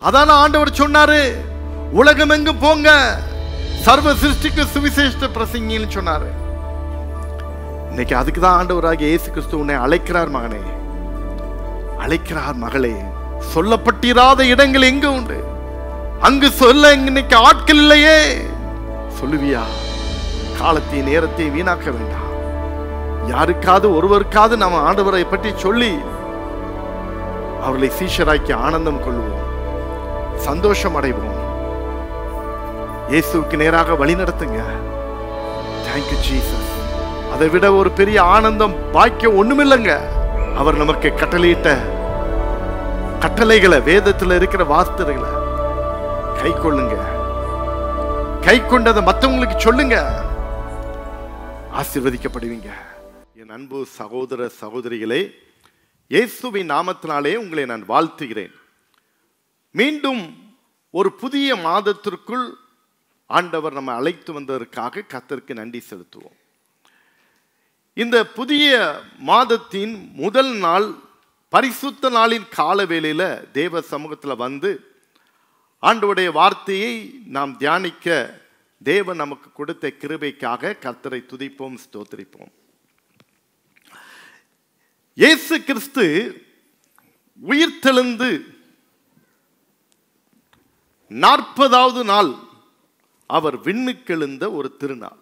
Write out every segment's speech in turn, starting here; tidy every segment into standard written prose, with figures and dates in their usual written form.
அதான ஆண்டவர் சொன்னாரு, உலகம் எங்கும் போங்க, சர்வ சிருஷ்டிக்கு சுவிசேஷத்தை பிரசங்கின்னு சொன்னாரு. இன்னைக்கு அதுக்கு தான் ஆண்டவராகிய இயேசு கிறிஸ்து உன்னை அழைக்கிறார் மகனே, அழைக்கிறார் மகளே. சொல்லப்பட்டிராத இடங்கள் எங்க உண்டு, அங்கு சொல்ல இன்னைக்கு ஆட்கள் இல்லையே. சொல்லுவியா? காலத்தை நேரத்தை வீணாக்க வேண்டாம். யாருக்காவது ஒருவருக்காவது நாம் ஆண்டவரை பற்றி சொல்லி அவர்களை சீஷராக்கி ஆனந்தம் கொள்வோம், சந்தோஷம் அடைவோம். இயேசுவுக்கு நேராக வழி நடத்துங்க. Thank you Jesus. அதை விட ஒரு பெரிய ஆனந்தம் பாக்கியம் ஒண்ணுமில்லைங்க. அவர் நமக்கு கட்டளையிட்ட கட்டளைகளை, வேதத்தில் இருக்கிற வார்த்தைகளை கை கொள்ளுங்க. கை கொண்டதை மற்றவங்களுக்கு சொல்லுங்க, ஆசீர்வதிக்கப்படுவீங்க. என் அன்பு சகோதர சகோதரிகளே, இயேசுவின் நாமத்தினாலே உங்களை நான் வாழ்த்துகிறேன். மீண்டும் ஒரு புதிய மாதத்திற்குள் ஆண்டவர் நம்ம அழைத்து வந்ததற்காக கர்த்தருக்கு நன்றி செலுத்துவோம். இந்த புதிய மாதத்தின் முதல் நாள் பரிசுத்த நாளின் கால வேளையில தேவ சமூகத்தில் வந்து ஆண்டவருடைய வார்த்தையை நாம் தியானிக்க தேவன் நமக்கு கொடுத்த கிருபைக்காக கர்த்தரை துதிப்போம், ஸ்தோத்திரிப்போம். இயேசு கிறிஸ்து உயிர்த்தெழுந்து 40வது நாள் அவர் விண்ணுக்கெழுந்த ஒரு திருநாள்.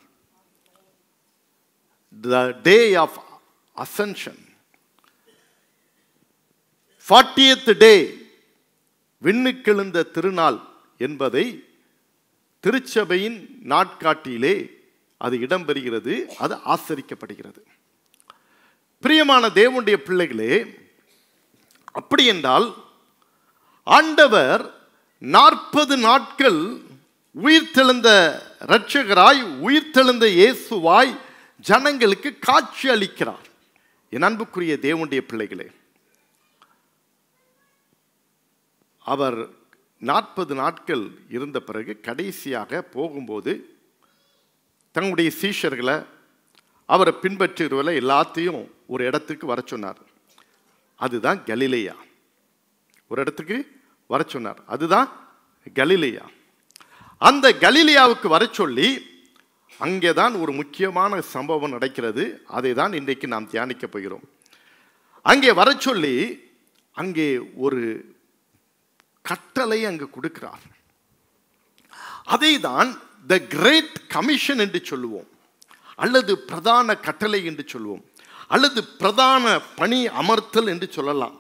The day of ascension, 40th day, விண்ணுக்கெழுந்த திருநாள் என்பதை திருச்சபையின் நாட்காட்டியிலே அது இடம்பெறுகிறது, அது ஆசரிக்கப்படுகிறது. பிரியமான தேவனுடைய பிள்ளைகளே, அப்படி என்றால் ஆண்டவர் 40 நாட்கள் உயிர்த்தெழுந்த இரட்சகராய், உயிர்த்தெழுந்த இயேசுவாய் ஜனங்களுக்கு காட்சி அளிக்கிறார். என் அன்புக்குரிய தேவனுடைய பிள்ளைகளே, அவர் 40 நாட்கள் இருந்த பிறகு கடைசியாக போகும்போது தங்களுடைய சீஷர்களை, அவரை பின்பற்றுகிறவர்களை எல்லாத்தையும் ஒரு இடத்துக்கு வர சொன்னார். அதுதான் கலிலேயா. ஒரு இடத்துக்கு வர சொன்னார், அதுதான் கலிலேயா. அந்த கலிலேயாவுக்கு வர சொல்லி அங்கேதான் ஒரு முக்கியமான சம்பவம் நடக்கிறது. அதை தான் இன்றைக்கு நாம் தியானிக்க போகிறோம். அங்கே வர சொல்லி அங்கே ஒரு கட்டளை அங்கு கொடுக்கிறார். அதை தான் த கிரேட் கமிஷன் என்று சொல்லுவோம், அல்லது பிரதான கட்டளை என்று சொல்லுவோம், அல்லது பிரதான பணி அமர்த்தல் என்று சொல்லலாம்.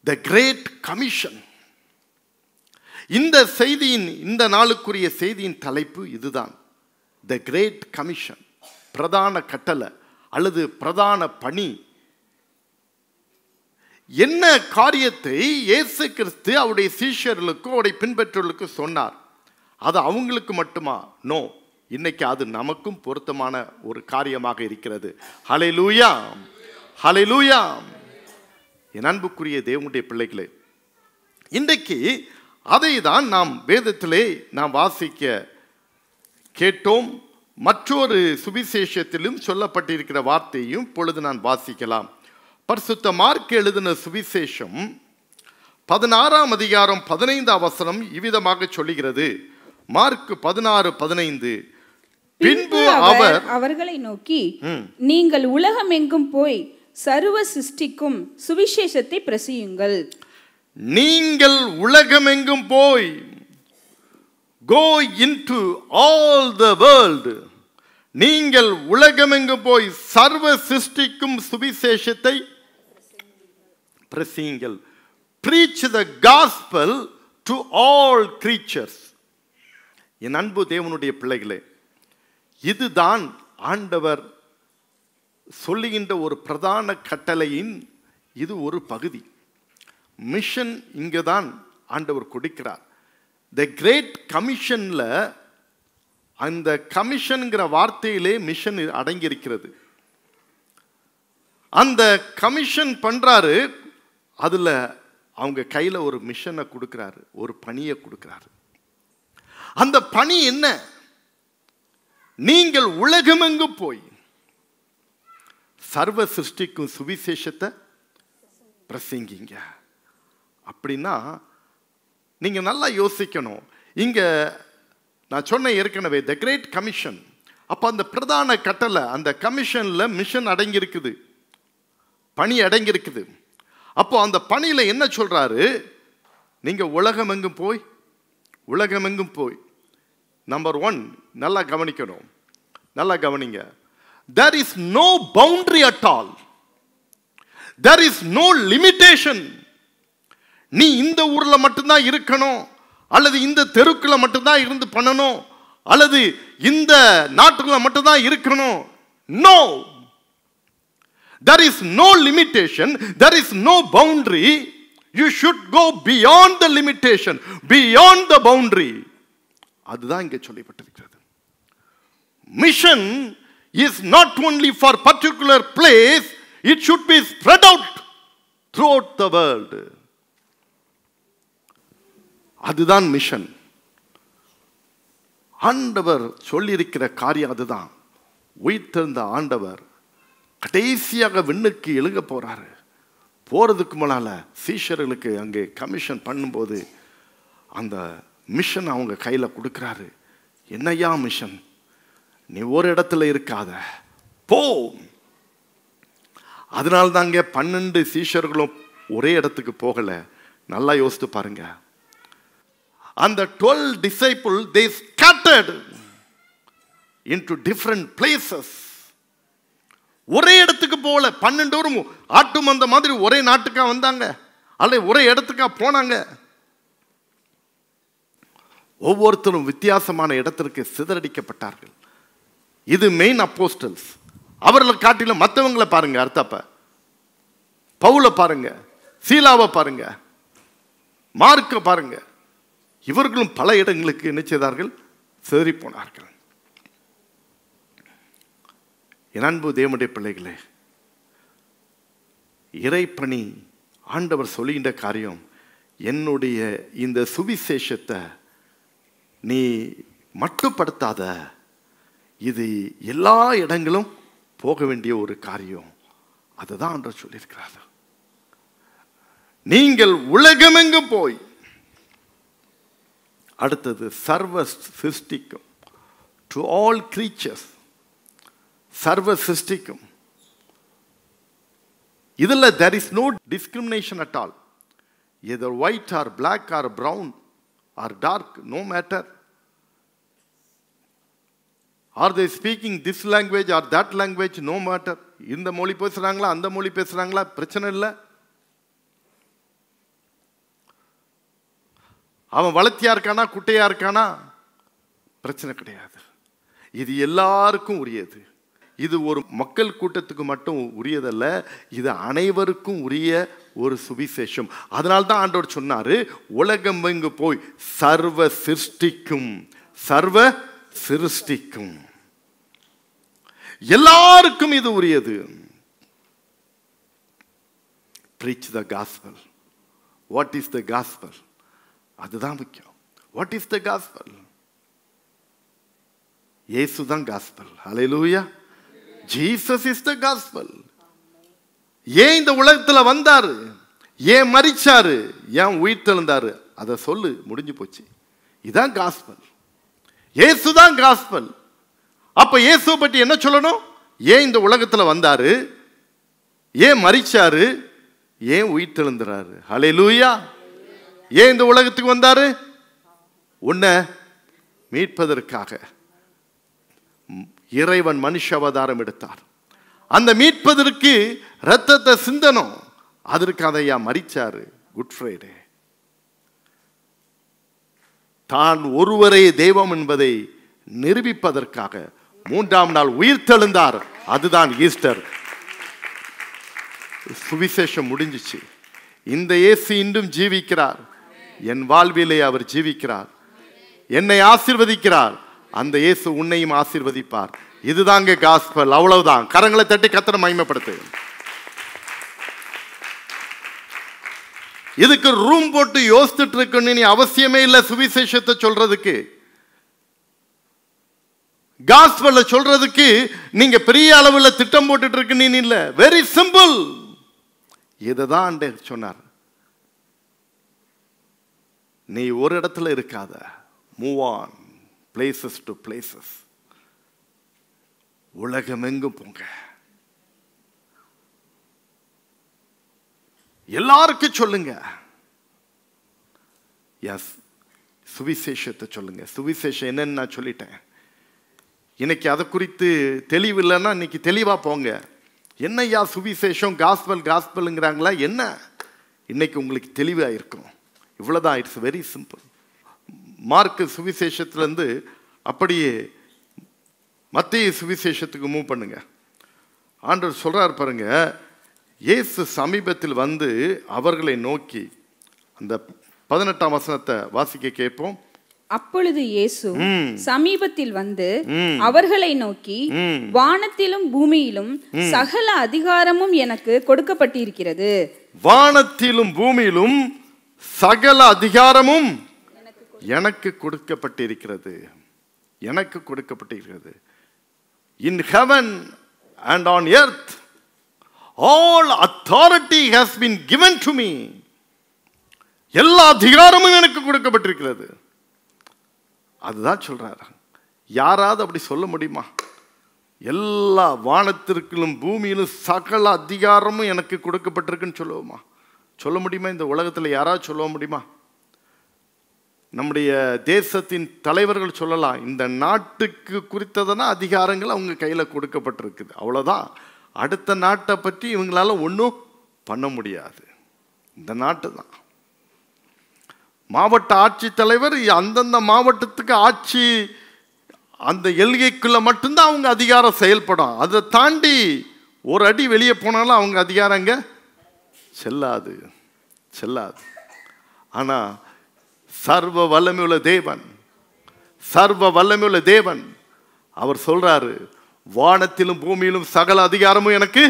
The great commission. இந்த செய்தியின், இந்த நாளுக்குரிய செய்தியின் தலைப்பு இதுதான், த கிரேட் கமிஷன், பிரதான கட்டளை அல்லது பிரதான பணி. என்ன காரியத்தை இயேசு கிறிஸ்து அவருடைய சீஷர்களுக்கும் அவருடைய பின்பற்றவர்களுக்கும் சொன்னார், அது அவங்களுக்கு மட்டுமா? நோ, இன்னைக்கு அது நமக்கும் பொருத்தமான ஒரு காரியமாக இருக்கிறது. ஹல்லேலூயா, ஹல்லேலூயா. என் அன்புக்குரிய தேவனுடைய பிள்ளைகளே, இன்றைக்கு அதை தான் நாம் வேதத்திலே நாம் வாசிக்க கேட்டோம். மற்றொரு சுவிசேஷத்திலும் சொல்லப்பட்டிருக்கிற வார்த்தையும் இப்பொழுது நான் வாசிக்கலாம். பரிசுத்த மார்க் எழுதின சுவிசேஷம் 16ஆம் அதிகாரம் 15ஆம் வசனம் இவ்விதமாக சொல்லுகிறது. மார்க் 16:15. பின்பு அவர் அவர்களை நோக்கி, நீங்கள் உலகம் எங்கும் போய் சர்வ சிருஷ்டிக்கும் சுவிசேஷத்தை பிரசியுங்கள். நீங்கள் உலகமெங்கும் போய், go into all the world, நீங்கள் உலகமெங்கும் போய் சர்வ சிருஷ்டிக்கும் சுவிசேஷத்தை பிரசியுங்கள். preach the gospel to all creatures. என் அன்பு தேவனுடைய பிள்ளைகளே, இதுதான் ஆண்டவர் சொல்லுகின்ற ஒரு பிரதான கட்டளையின் இது ஒரு பகுதி. மிஷன் இங்கே தான் ஆண்டவர் கொடுக்கிறார். த கிரேட் கமிஷன்ல, அந்த கமிஷன்ங்கிற வார்த்தையிலே மிஷன் அடங்கியிருக்கிறது. அந்த கமிஷன் பண்றாரு, அதுல அவங்க கையில ஒரு மிஷனை கொடுக்கிறாரு, ஒரு பணியை கொடுக்கிறாரு. அந்த பணி என்ன? நீங்கள் உலகமெங்கும் போய் சர்வ சிருஷ்டிக்கும் சுவிசேஷத்தை பிரசங்கிங்க. அப்படின்னா நீங்க நல்லா யோசிக்கணும். இங்க நான் சொன்ன ஏற்கனவே த கிரேட் கமிஷன். அப்போ அந்த பிரதான கட்டளை, அந்த கமிஷன்ல மிஷன் அடங்கி இருக்குது, பணி அடங்கி இருக்குது. அப்போ அந்த பணியில என்ன சொல்றாரு? நீங்க உலகமெங்கும் போய். நம்பர் 1 நல்லா கவனிக்கணும், நல்லா கவனிங்க. There is no boundary at all. There is no limitation. நீ இந்த ஊர்ல மட்டும்தான் இருக்கணும், அல்லது இந்த தெருக்குள்ள மட்டும்தான் இருந்து பண்ணணும், அல்லது இந்த நாட்டுல மட்டும்தான் இருக்கணும். No. There is no limitation. There is no boundary. You should go beyond the limitation, beyond the boundary. அதுதான் இங்கே சொல்லப்பட்டிருக்கிறது. Mission is not only for particular place, it should be spread out throughout the world. அதுதான் mission. ஆண்டவர் சொல்லியிருக்கிற காரியம் அதுதான். உயிர்த்தெழுந்த ஆண்டவர் கடைசியாக விண்ணுக்கு எழுக போறாரு. போறதுக்கு முன்னால சீஷர்களுக்கு அங்கே கமிஷன் பண்ணும்போது அந்த மிஷன் அவங்க கையில கொடுக்கிறாரு. என்னையா மிஷன்? நீ ஒரு இடத்துல இருக்காத, போ. அதனால தாங்க 12 சீஷர்களும் ஒரே இடத்துக்கு போகல. நல்லா யோசித்து பாருங்க. அந்த 12 disciples, they scattered into different places. ஒரே இடத்துக்கு போகல. 12 ஆட்டு மந்த மாதிரி ஒரே நாட்டுக்கா வந்தாங்க, அல்ல ஒரே இடத்துக்கா போனாங்க. ஒவ்வொருத்தரும் வித்தியாசமான இடத்திற்கு சிதறடிக்கப்பட்டார்கள். இது மெயின் அப்போஸ்டல்ஸ். அவர்களை காட்டிலும் மற்றவங்களை பாருங்க. அர்த்தப்ப பவுலை பாருங்க, சீலாவை பாருங்க, மார்க்க பாருங்க. இவர்களும் பல இடங்களுக்கு என்ன செய்தார்கள்? சிதறி போனார்கள். என் அன்பு தேவனுடைய பிள்ளைகளே, இறைப்பணி ஆண்டவர் சொல்லுகின்ற காரியம், என்னுடைய இந்த சுவிசேஷத்தை நீ மட்டுப்படுத்தாத, இது எல்லா இடங்களும் போக வேண்டிய ஒரு காரியம். அதுதான் ஆண்டவர் சொல்லியிருக்கிறார். நீங்கள் உலகமெங்கும் போய். அடுத்தது சர்வ சிருஷ்டிக்கும், டு ஆல் கிரீச்சர்ஸ். சர்வ சிருஷ்டிக்கும். இதில் there is no discrimination at all. Either white or black or brown or dark, no matter. Are they speaking this language or that language, no matter. இந்த மொழி பேசுறாங்களா, அந்த மொழி பேசுறாங்களா, பிரச்சனை இல்லை. அவன் வளர்த்தியா இருக்கானா, குட்டையா இருக்கானா, பிரச்சனை கிடையாது. இது எல்லாருக்கும் உரியது. இது ஒரு மக்கள் கூட்டத்துக்கு மட்டும் உரியதல்ல, இது அனைவருக்கும் உரிய ஒரு சுவிசேஷம். அதனால்தான் ஆண்டவர் சொன்னாரு, உலகம் எங்கு போய் சர்வ சிருஷ்டிக்கும், சர்வ சிருஷ்டிக்கும், எல்லாருக்கும் இது உரியது. Preach the gospel. What is the gospel? அதுதான் முக்கியம். What is the gospel? இயேசு தான் gospel. Hallelujah. Jesus is the gospel. ஏன் இந்த உலகத்துல வந்தாரு, ஏன் மரிச்சாரு, ஏன் உயிர்த்தெழுந்தாரு, அதை சொல்லு, முடிஞ்சு போச்சு. இதான் gospel. இயேசு தான் gospel. அப்ப இயேசுவை பற்றி என்ன சொல்லணும்? ஏன் இந்த உலகத்துல வந்தாரு, ஏன் மரிச்சாரு, ஏன் உயிர்த்தெழுந்தாரு. ஹல்லேலூயா. ஏன் இந்த உலகத்துக்கு வந்தாரு? உன்னை மீட்பதற்காக இறைவன் மனுஷ அவதாரம் எடுத்தார். அந்த மீட்பதற்கு ரத்தத்தை சிந்தனும், அதற்கு அதையா மரிச்சாரு. Good Friday. தான் ஒருவரே தெய்வம் என்பதை நிரூபிப்பதற்காக 3ஆம் நாள் உயிர்த்தெழுந்தார். அதுதான் ஈஸ்டர். சுவிசேஷம் முடிஞ்சிச்சு. இந்த இயேசு இன்றும் ஜீவிக்கிறார். என் வாழ்விலே அவர் ஜீவிக்கிறார். என்னை ஆசீர்வதிக்கிறார். அந்த இயேசு உன்னையும் ஆசீர்வதிப்பார். இதுதாங்க காஸ்பல். அவ்வளவுதான். கரங்களை தட்டி கர்த்தரை மகிமைப்படுத்து. இதுக்கு ரூம் போட்டு யோசிச்சுட்டு இருக்கணும் அவசியமே இல்லை. சுவிசேஷத்தை சொல்றதுக்கு, காஸ்பல்ல சொல்றதுக்கு நீங்க பெரிய அளவில் திட்டம் போட்டுட்டு இருக்கணும் இல்ல. Very simple. இதுதான் சொன்னார். நீ ஒரு இடத்துல இருக்காத. Move on, places to places. உலகமெங்கும் போங்க. எல்லாருக்கும் சொல்லுங்க. எஸ், சுவிசேஷத்தை சொல்லுங்க. சுவிசேஷம் என்னன்னு நான் சொல்லிட்டேன். இன்னைக்கு அதை குறித்து தெளிவு இல்லைன்னா இன்னைக்கு தெளிவா போங்க. என்னையா சுவிசேஷம், காஸ்பல் காஸ்பலுங்கிறாங்களா என்ன? இன்னைக்கு உங்களுக்கு தெளிவாக இருக்கும். இவ்வளோதான். It's very simple. மார்க்கு சுவிசேஷத்துலேருந்து அப்படியே மத்திய சுவிசேஷத்துக்கு மூவ் பண்ணுங்க. ஆண்டவர் சொல்றார் பாருங்க, இயேசு சமீபத்தில் வந்து அவர்களை நோக்கி, அந்த 18ஆம் வசனத்தை வாசிக்க கேட்போம். அப்பொழுது இயேசு சமீபத்தில் வந்து அவர்களை நோக்கி, வானத்திலும் பூமியிலும் சகல அதிகாரமும் எனக்கு கொடுக்கப்பட்டிருக்கிறது. வானத்திலும் பூமியிலும் சகல அதிகாரமும் எனக்கு கொடுக்கப்பட்டிருக்கிறது. எனக்கு கொடுக்கப்பட்டிருக்கிறது. In heaven and on earth all authority has been given to me. எல்லா அதிகாரமும் எனக்கு கொடுக்கப்பட்டிருக்கிறது. அதுதான் சொல்றாரு. யாராவது அப்படி சொல்ல முடியுமா? எல்லா வானத்திற்கும் பூமியிலும் சகல அதிகாரமும் எனக்கு கொடுக்கப்பட்டிருக்குன்னு சொல்லுவோமா? சொல்ல முடியுமா? இந்த உலகத்தில் யாராவது சொல்ல முடியுமா? நம்முடைய தேசத்தின் தலைவர்கள் சொல்லலாம், இந்த நாட்டுக்கு குறித்ததான அதிகாரங்கள் அவங்க கையில் கொடுக்கப்பட்டிருக்குது, அவ்வளோதான். அடுத்த நாட்டை பற்றி இவங்களால ஒன்றும் பண்ண முடியாது. இந்த நாட்டு தான். மாவட்ட ஆட்சித்தலைவர் அந்தந்த மாவட்டத்துக்கு ஆட்சி, அந்த எல்கைக்குள்ள மட்டும்தான் அவங்க அதிகாரம் செயல்படும். அதை தாண்டி ஒரு அடி வெளியே போனாலும் அவங்க அதிகாரங்க செல்லாது, செல்லாது. ஆனால் சர்வ வல்லமையுள்ள தேவன், சர்வ வல்லமையுள்ள தேவன் அவர் சொல்றாரு, வானத்திலும் பூமியிலும் சகல அதிகாரமும் எனக்கு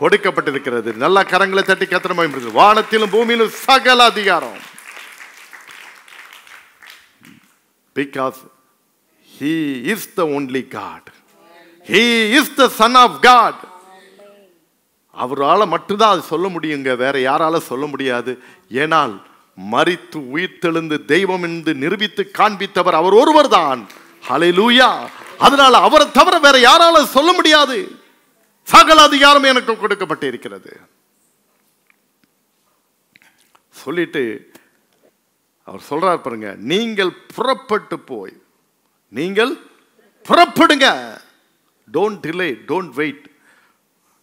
கொடுக்கப்பட்டிருக்கிறது. நல்ல கரங்களை தட்டி கத்திர மகிமை. வானத்திலும் பூமியிலும் சகல அதிகாரம். Because He is the only God. He is the Son of God. அவரால் மட்டும்தான் அது சொல்ல முடியுங்க, வேற யாரால சொல்ல முடியாது. ஏனால் மரித்து உயிர்த்தெழுந்து தெய்வம் என்று நிரூபித்து காண்பித்தவர் அவர் ஒருவர் தான். ஹல்லேலூயா. அதனால அவரை தவிர வேற யாரால சொல்ல முடியாது. சகல அதிகாரம் எனக்கு கொடுக்கப்பட்டிருக்கிறது சொல்லிட்டு அவர் சொல்றார் பாருங்க, நீங்கள் புறப்பட்டு போய், நீங்கள் புறப்படுங்க. Don't delay, don't wait.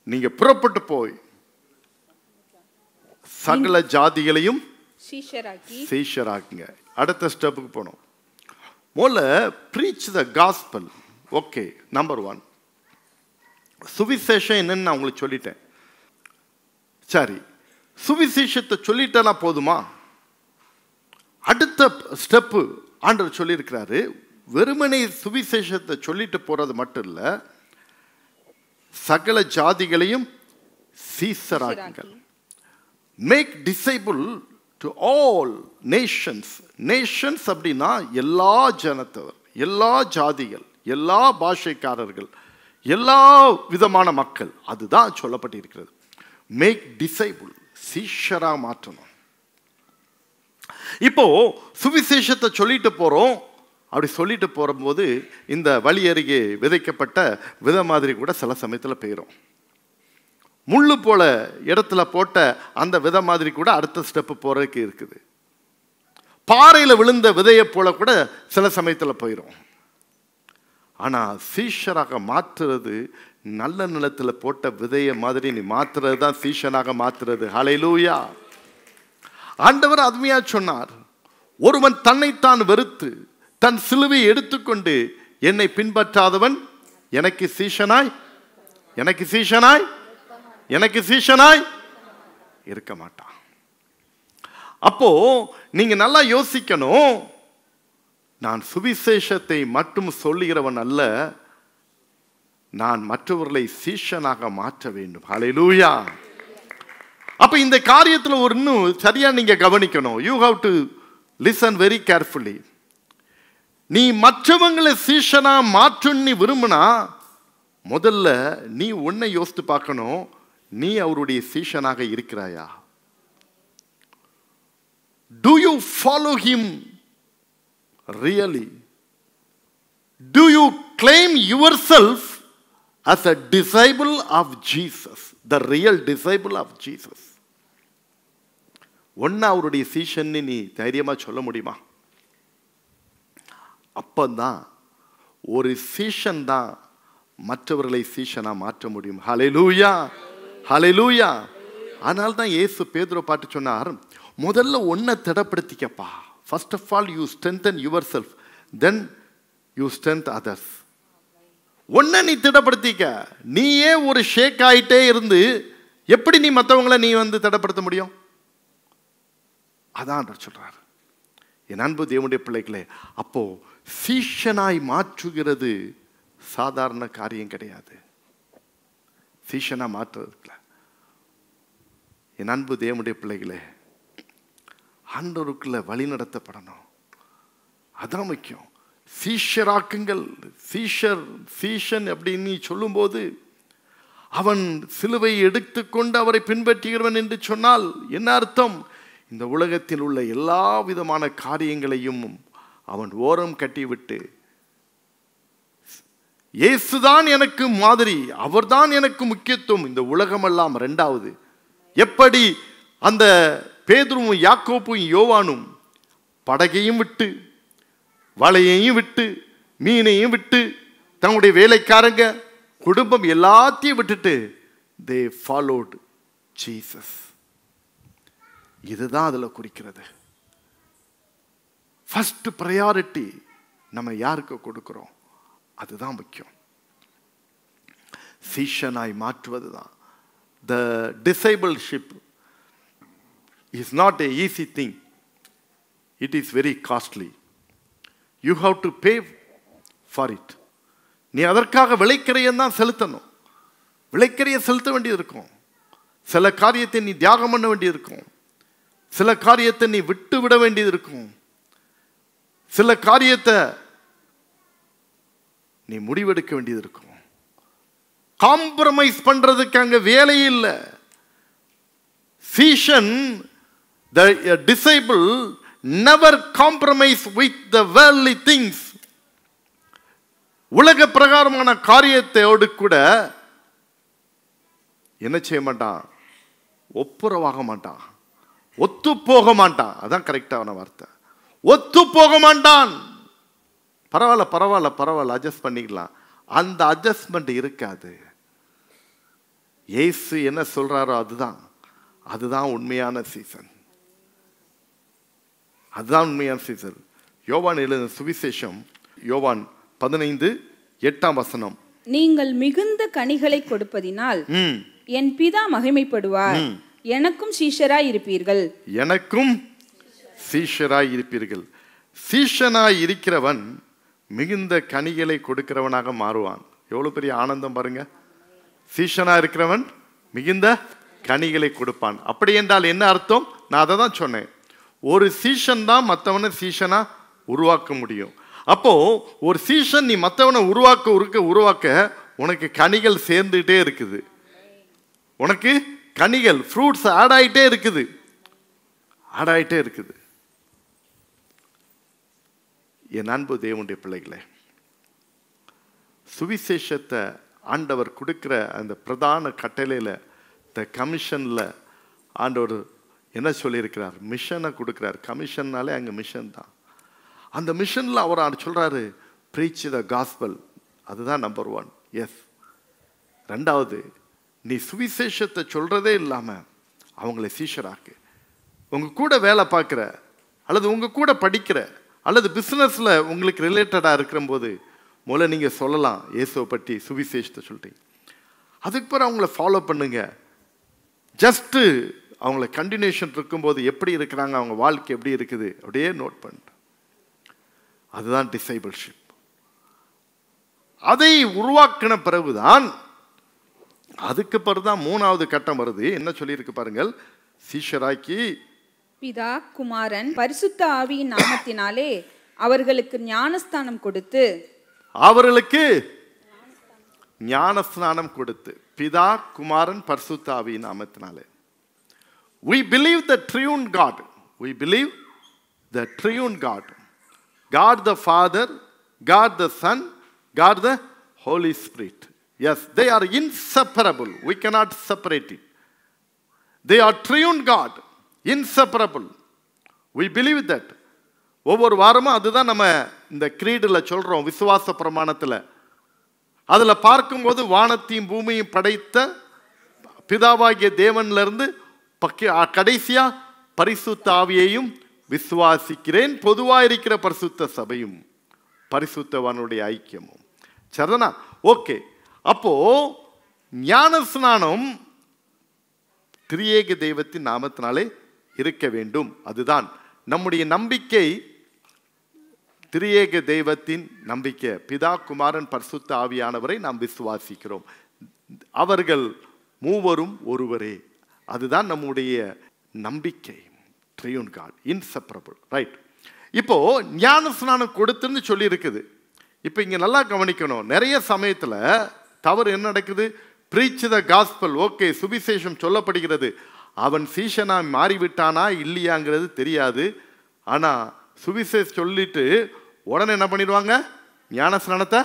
நீங்க புறப்பட்டு போய் சகல ஜாதிகளையும் சீஷராக்குங்க. அடுத்த ஸ்டெப்புக்கு போனோம். முதல்ல preach the gospel. Okay, number 1 சுவிசேஷம் என்னன்னு நான் உங்களுக்கு சொல்லிட்டேன். சரி, சுவிசேஷத்தை சொல்லிட்டேனா போதுமா? அடுத்த ஸ்டெப்பு ஆண்டவர் சொல்லியிருக்கிறாரு, வெறுமனை சுவிசேஷத்தை சொல்லிட்டு போறது மட்டும் இல்லை, சகல ஜாதிகளையும் சீசராக்குங்கள். Make disciple to all nations. Nations அப்படின்னா எல்லா ஜனத்தவர், எல்லா ஜாதிகள், எல்லா பாஷைக்காரர்கள், எல்லா விதமான மக்கள், அதுதான் சொல்லப்பட்டிருக்கிறது. மேக் டிசைபிள், சீஷரா மாற்றணும். இப்போ சுவிசேஷத்தை சொல்லிட்டு போறோம். அப்படி சொல்லிட்டு போகும்போது இந்த வழி அருகே விதைக்கப்பட்ட விதை மாதிரி கூட சில சமயத்தில் பெயரும். முள்ளு போல இடத்துல போட்ட அந்த விதை மாதிரி கூட அடுத்த ஸ்டெப்பு போறதுக்கு இருக்குது. பாறையில் விழுந்த விதையை போல கூட சில சமயத்தில் போயிடும். ஆனால் சீஷராக மாற்றுறது நல்ல நிலத்தில் போட்ட விதையை மாதிரி நீ மாற்றுறது தான் சீஷனாக மாற்றுறது. ஹல்லேலூயா. ஆண்டவர் அருமையா சொன்னார், ஒருவன் தன்னைத்தான் வெறுத்து தன் சிலுவையை எடுத்துக்கொண்டு என்னை பின்பற்றாதவன் எனக்கு சீஷனாய் எனக்கு சீஷனாய் எனக்கு சீஷனாய் இருக்க மாட்டான். அப்போ நீங்க நல்லா யோசிக்கணும், நான் சுவிசேஷத்தை மட்டும் சொல்லுகிறவன் அல்ல, நான் மற்றவர்களை சீஷனாக மாற்ற வேண்டும். ஹல்லேலூயா. அப்ப இந்த காரியத்தில் ஒரு இன்னும் சரியா நீங்க கவனிக்கணும். You have to listen very carefully. நீ மற்றவங்களை சீஷனா மாற்றணும் நீ விரும்பினா, முதல்ல நீ உன்னை யோசித்து பார்க்கணும், நீ அவருடைய சீஷனாக இருக்கிறாயா? Do you follow him really? Do you claim yourself as a disciple of Jesus, the real disciple of Jesus? ஒன்னா அவருடைய சீஷன் நீ தைரியமா சொல்ல முடியுமா? அப்பந்தான் ஒரு சீஷன் தான் மற்றவர்களை சீஷனா மாற்ற முடியும். ஹல்லேலூயா, ஹல்லேலூயா. அதனால தான் இயேசு பேதுருவை பார்த்து சொன்னார், முதல்ல ஒன்றை திடப்படுத்திக்கப்பா. First of all you strengthen yourself, then you strength others. ஒன்றை நீ திடப்படுத்திக்க. நீயே ஒரு ஷேக் ஆகிட்டே இருந்து எப்படி நீ மற்றவங்களை நீ திடப்படுத்த முடியும்? அதான் சொல்றார். என் அன்பு தேவனுடைய பிள்ளைகளே, அப்போ சீஷனாய் மாற்றுகிறது சாதாரண காரியம் கிடையாது. சீஷனா மாற்றுறதுல என் அன்பு தேவனுடைய பிள்ளைகளே, ஆண்டவருக்குள்ள வழி நடத்தப்படணும். அதான் முக்கியம். சீஷராக்குங்கள். சீஷன் அப்படின்னு சொல்லும்போது அவன் சிலுவை எடுத்துக்கொண்டு அவரை பின்பற்றுகிறவன் என்று சொன்னால் என்ன அர்த்தம்? இந்த உலகத்தில் உள்ள எல்லா விதமான காரியங்களையும் அவன் ஓரம் கட்டிவிட்டு, இயேசுதான் எனக்கு மாதிரி, அவர்தான் எனக்கு முக்கியத்துவம், இந்த உலகமெல்லாம் ரெண்டாவது. எப்படி அந்த பேதுருவும் யாக்கோப்பும் யோவானும் படகையும் விட்டு, வலையையும் விட்டு, மீனையும் விட்டு, தங்களுடைய வேலைக்காரங்க, குடும்பம் எல்லாத்தையும் விட்டுட்டு they followed Jesus. இதுதான் அதில் குறிக்கிறது. ஃபர்ஸ்ட் ப்ரையாரிட்டி நம்ம யாருக்கு கொடுக்கிறோம் அதுதான் முக்கியம். சீஷனாய் மாற்றுவது தான். The discipleship is not an easy thing. It is very costly. You have to pay for it. நீ அதற்காக விலைக்கரையை தான் செலுத்தணும். விலைக்கரையை செலுத்த வேண்டியது இருக்கும். சில காரியத்தை நீ தியாகம் பண்ண வேண்டியது இருக்கும். சில காரியத்தை நீ விட்டு விட வேண்டியது இருக்கும். சில காரியத்தை நீ முடிவெடுக்க வேண்டியது இருக்கும். காம்ப்ரமைஸ் பண்றதுக்கு அங்க வேலையே இல்லை. சீஷன், the disciple never compromise with the worldly things. உலக பிரகாரமான காரியத்தோடு கூட என்ன செய்ய மாட்டான்? ஒப்புரவாக மாட்டான், ஒத்து போக மாட்டான். அதான் கரெக்டான வார்த்தை. ஒத்து போக மாட்டான். பரவாயில்ல பரவாயில்ல பரவாயில்ல அட்ஜஸ்ட் பண்ணிக்கலாம். அந்த அட்ஜஸ்ட்மெண்ட் இருக்காது. இயேசு என்ன சொல்றாரோ அதுதான் உண்மையான சீசன். அதுதான் உண்மையான சீசன். யோவான் எழுதின சுவிசேஷம் யோவான் 15:8 நீங்கள் மிகுந்த கனிகளை கொடுப்பதினால் என் பிதா மகிமைப்படுவார், எனக்கும் சீஷராய் இருப்பீர்கள். எனக்கும் சீஷராய் இருப்பீர்கள். சீஷனாய் இருக்கிறவன் மிகுந்த கனிகளை கொடுக்கிறவனாக மாறுவான். எவ்வளவு பெரிய ஆனந்தம் பாருங்க. சீஷனா இருக்கிறவன் மிகுந்த கனிகளை கொடுப்பான். அப்படி என்றால் என்ன அர்த்தம்? நான் அதை தான் சொன்னேன். ஒரு சீஷன் தான் மற்றவனை சீஷனா உருவாக்க முடியும். அப்போ ஒரு சீஷன் நீ மற்றவனை உருவாக்க உனக்கு கனிகள் சேர்ந்துட்டே இருக்குது. உனக்கு கனிகள், ஃப்ரூட்ஸ் ஆட் ஆயிட்டே இருக்குது. என் அன்பு தேவனுடைய பிள்ளைகளே, சுவிசேஷத்தை ஆண்டவர் கொடுக்கிற அந்த பிரதான கட்டளையில, த கமிஷன்ல ஆண்டவர் என்ன சொல்லியிருக்கிறார்? மிஷனை கொடுக்கிறார். கமிஷன்னாலே அங்க மிஷன் தான். அந்த மிஷன்ல அவர் சொல்றாரு, பிரீச் த காஸ்பல். அதுதான் நம்பர் 1. எஸ். 2வது, நீ சுவிசேஷத்தை சொல்றதே இல்லாம அவங்களை சீஷராக்கு. உங்க கூட வேலை பார்க்குற அல்லது உங்க கூட படிக்கிற அல்லது பிஸ்னஸ்ல உங்களுக்கு ரிலேட்டடாக இருக்கிற போது முதல்ல நீங்க சொல்லலாம், இயேசுவை பற்றி சுவிசேஷத்தை சொல்லிட்டீங்க. அதுக்கு பிறகு அவங்கள ஃபாலோ பண்ணுங்க. ஜஸ்ட் அவங்கள கண்டினியூஷன் இருக்கும்போது எப்படி இருக்கிறாங்க, அவங்க வாழ்க்கை எப்படி இருக்குது அப்படியே நோட் பண்ணிட்டு, அதுதான் டிசைபிள்ஷிப். அதை உருவாக்கின பிறகுதான் அதுக்கு பிறகுதான் 3வது கட்டம் வருது. என்ன சொல்லியிருக்கு பாருங்கள்? சீஷராக்கி பிதா குமாரன் பரிசுத்த ஆவியின் நாமத்தினாலே அவர்களுக்கு ஞானஸ்தானம் கொடுத்து, பிதா குமாரன் பரிசுத்த ஆவியின் நாமத்தினாலே. We believe the triune God. We believe the triune God. God the Father, God the Son, God the Holy Spirit. Yes, they are inseparable. We cannot separate it. They are triune God, inseparable. We believe that. ஒவ்வொரு வாரமும் அதுதான் நம்ம இந்த கிரீடில் சொல்கிறோம், விசுவாச பிரமாணத்தில். அதில் பார்க்கும்போது வானத்தையும் பூமியும் படைத்த பிதாவாகிய தேவன்லேருந்து கடைசியா பரிசுத்த ஆவியையும் விசுவாசிக்கிறேன், பொதுவாக இருக்கிற பரிசுத்த சபையும் பரிசுத்தவானுடைய ஐக்கியமும். சரிதானா? ஓகே. அப்போ ஞான ஸ்நானம் திரியேக தெய்வத்தின் நாமத்தினாலே இருக்க வேண்டும். அதுதான் நம்முடைய நம்பிக்கை. திரியேக தெய்வத்தின் நம்பிக்கை, பிதா குமாரன் பரிசுத்த ஆவியானவரை நாம் விசுவாசிக்கிறோம். அவர்கள் மூவரும் ஒருவரே. அதுதான் நம்முடைய நம்பிக்கை. ட்ரியூன் காட், இன்செப்பரபிள். ரைட். இப்போ ஞான ஸ்நானம் கொடுத்துன்னு சொல்லி இருக்குது. இப்போ இங்கே நல்லா கவனிக்கணும். நிறைய சமயத்தில் தவறு என்ன நடக்குது? Preach the gospel. ஓகே, சுவிசேஷம் சொல்லப்படுகிறது. அவன் சீஷனா மாறிவிட்டானா இல்லையாங்கிறது தெரியாது. ஆனால் சுவிசேஷம் சொல்லிட்டு உடனே என்ன பண்ணிடுவாங்க? ஞான ஸ்நானத்தை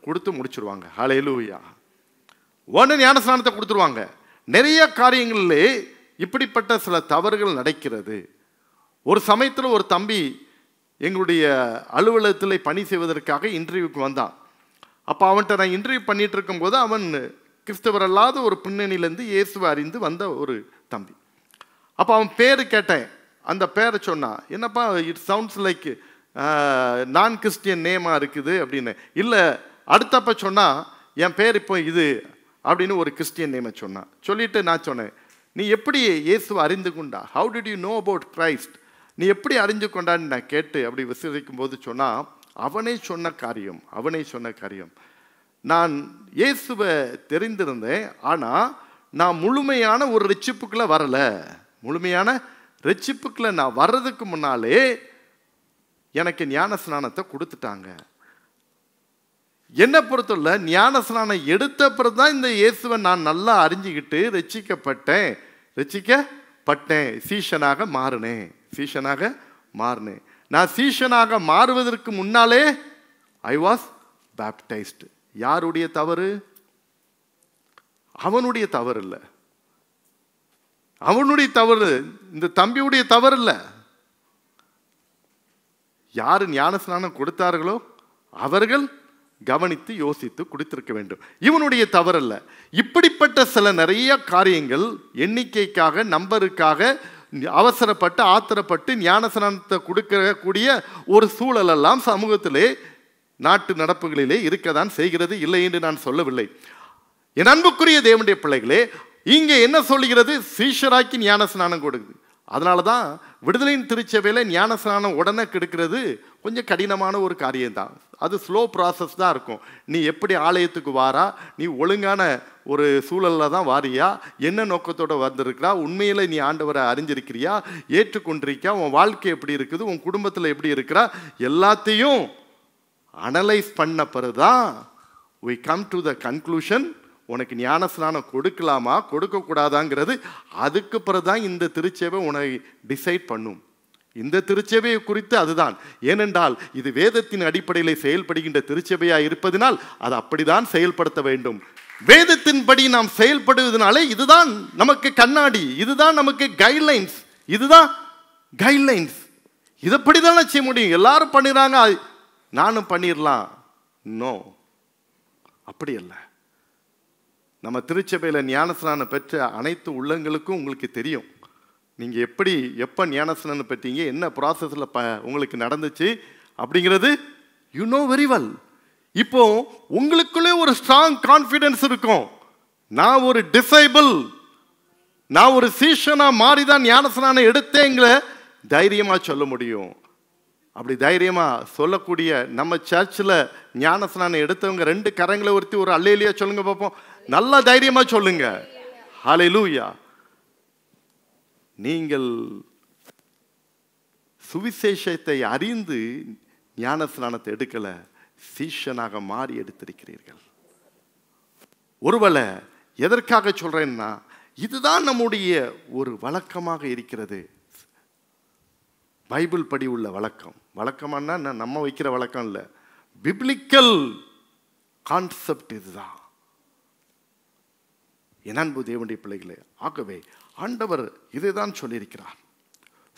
கொடுத்து முடிச்சிருவாங்க. ஹல்லேலூயா. உடனே ஞான ஸ்நானத்தை கொடுத்துருவாங்க. நிறைய காரியங்களிலே இப்படிப்பட்ட சில தவறுகள் நடக்கிறது. ஒரு சமயத்தில் ஒரு தம்பி எங்களுடைய அலுவலகத்தில் பணி செய்வதற்காக இன்டர்வியூக்கு வந்தான். அப்போ அவன்கிட்ட நான் இன்டர்வியூ பண்ணிட்டு இருக்கும்போது அவன் கிறிஸ்தவர் அல்லாத ஒரு பின்னணியிலேருந்து இயேசுவை அறிந்து வந்த ஒரு தம்பி. அப்போ அவன் பேர் கேட்டேன். அந்த பேரை சொன்னான். என்னப்பா, இட் சவுண்ட்ஸ் லைக் நான் கிறிஸ்டியன் நேமாக இருக்குது அப்படின்னு. இல்லை, அடுத்தப்ப சொன்னால் என் பேர் இப்போ இது அப்படின்னு ஒரு கிறிஸ்டியன் நேமை சொன்னான். சொல்லிட்டு நான் சொன்னேன், நீ எப்படி இயேசுவை அறிந்து கொண்டா? How did you know about Christ? நீ எப்படி அறிஞ்சு கொண்டான்னு நான் கேட்டு அப்படி விசாரிக்கும் போது சொன்னால், அவனே சொன்ன காரியம். நான் இயேசுவை தெரிந்திருந்தேன், ஆனால் நான் முழுமையான ஒரு ரட்சிப்புக்குள்ளே வரலை. முழுமையான ரட்சிப்புக்குள்ளே நான் வர்றதுக்கு முன்னாலே எனக்கு ஞான ஸ்நானத்தை கொடுத்துட்டாங்க. என்னை பொறுத்தவரை ஞான ஸ்நானம் எடுத்த பிறகு தான் இந்த இயேசுவை நான் நல்லா அறிஞ்சிக்கிட்டு ரட்சிக்கப்பட்டேன், சீஷனாக மாறினேன். நான் சீஷனாக மாறுவதற்கு முன்னாலே ஐ வாஸ் பேப்டைஸ்டு. யாருடைய தவறு? அவனுடைய தவறு இல்லை. அவனுடைய தவறு, இந்த தம்பியுடைய தவறு இல்லை. யாரு ஞான ஸ்நானம் கொடுத்தார்களோ அவர்கள் கவனித்து யோசித்து கொடுத்திருக்க வேண்டும். இவனுடைய தவறல்ல. இப்படிப்பட்ட சில நிறைய காரியங்கள் எண்ணிக்கைக்காக, நம்பருக்காக அவசரப்பட்டு ஆத்திரப்பட்டு ஞான ஸ்நானத்தை கொடுக்கக்கூடிய ஒரு சூழலெல்லாம் சமூகத்திலே, நாட்டு நடப்புகளிலே இருக்கதான் செய்கிறது. இல்லை என்று நான் சொல்லவில்லை. என் அன்புக்குரிய தேவனுடைய பிள்ளைகளே, இங்கே என்ன சொல்லுகிறது? சீஷராக்கி ஞான ஸ்நானம் கொடுக்குது. அதனால தான் விடுதலையின் திருச்சபையில் ஞான ஸ்நானம் உடனே கெடுக்கிறது கொஞ்சம் கடினமான ஒரு காரியம்தான். அது ஸ்லோ ப்ராசஸ் தான் இருக்கும். நீ எப்படி ஆலயத்துக்கு வாரா, நீ ஒழுங்கான ஒரு சூழலில் தான் வாரியா, என்ன நோக்கத்தோடு வந்திருக்கிறா, உண்மையில் நீ ஆண்டவரை அறிஞ்சிருக்கிறியா, ஏற்றுக்கொண்டிருக்கியா, உன் வாழ்க்கை எப்படி இருக்குது, உன் குடும்பத்தில் எப்படி இருக்கிறா, எல்லாத்தையும் அனலைஸ் பண்ண பிறகுதான் we come to the conclusion உனக்கு ஞான ஸ்நானம் கொடுக்கலாமா கொடுக்கக்கூடாதாங்கிறது. அதுக்கு பிறகுதான் இந்த திருச்சபை உனக்கு டிசைட் பண்ணும். இந்த திருச்சபையை குறித்து அதுதான். ஏனென்றால் இது வேதத்தின் அடிப்படையில் செயல்படுகின்ற திருச்சபையாக இருப்பதனால் அது அப்படிதான் செயல்படுத்த வேண்டும். வேதத்தின்படி நாம் செயல்படுவதனாலே இதுதான் நமக்கு கண்ணாடி, இதுதான் நமக்கு கைட்லைன்ஸ். இதைப்படிதான் செய்ய முடியும். எல்லாரும் பண்ணிடுறாங்க, நானும் பண்ணிடலாம். நோ, அப்படி அல்ல. நம்ம திருச்சபையில் ஞானஸ்நானம் பெற்ற அனைத்து உள்ளங்களுக்கும் உங்களுக்கு தெரியும். நீங்கள் எப்போ ஞானஸ்நானம் பெற்றீங்க, என்ன ப்ராசஸில் உங்களுக்கு நடந்துச்சு அப்படிங்கிறது யூ நோ வெரி வெல். இப்போ உங்களுக்குள்ளே ஒரு ஸ்ட்ராங் கான்ஃபிடென்ஸ் இருக்கும். நான் ஒரு டிசைபிள், நான் ஒரு சீஷனாக மாறி தான் ஞானஸ்நானம் எடுத்தேங்கிற தைரியமாக சொல்ல முடியும். அப்படி தைரியமாக சொல்லக்கூடிய நம்ம சர்ச்சில் ஞானஸ்நானம் எடுத்தவங்க 2 கரங்களை ஒருத்தி ஒரு அல்லேலூயா சொல்லுங்க பார்ப்போம். நல்லா தைரியமாக சொல்லுங்க. ஹல்லேலூயா. நீங்கள் சுவிசேஷத்தை அறிந்து ஞானஸ்நானத்தை எடுக்கல, சீஷனாக மாறி எடுத்திருக்கிறீர்கள். ஒருவேளை எதற்காக சொல்றேன்னா, இதுதான் நம்முடைய ஒரு வழக்கமாக இருக்கிறது. பைபிள் படி உள்ள வழக்கம். வழக்கமானா நம்ம வைக்கிற வழக்கம் இல்லை, பிப்ளிக்கல் கான்செப்ட் இதுதான். என் அன்பு தேவனுடைய பிள்ளைகளே, ஆகவே ஆண்டவர் இதைதான் சொல்லியிருக்கிறார்.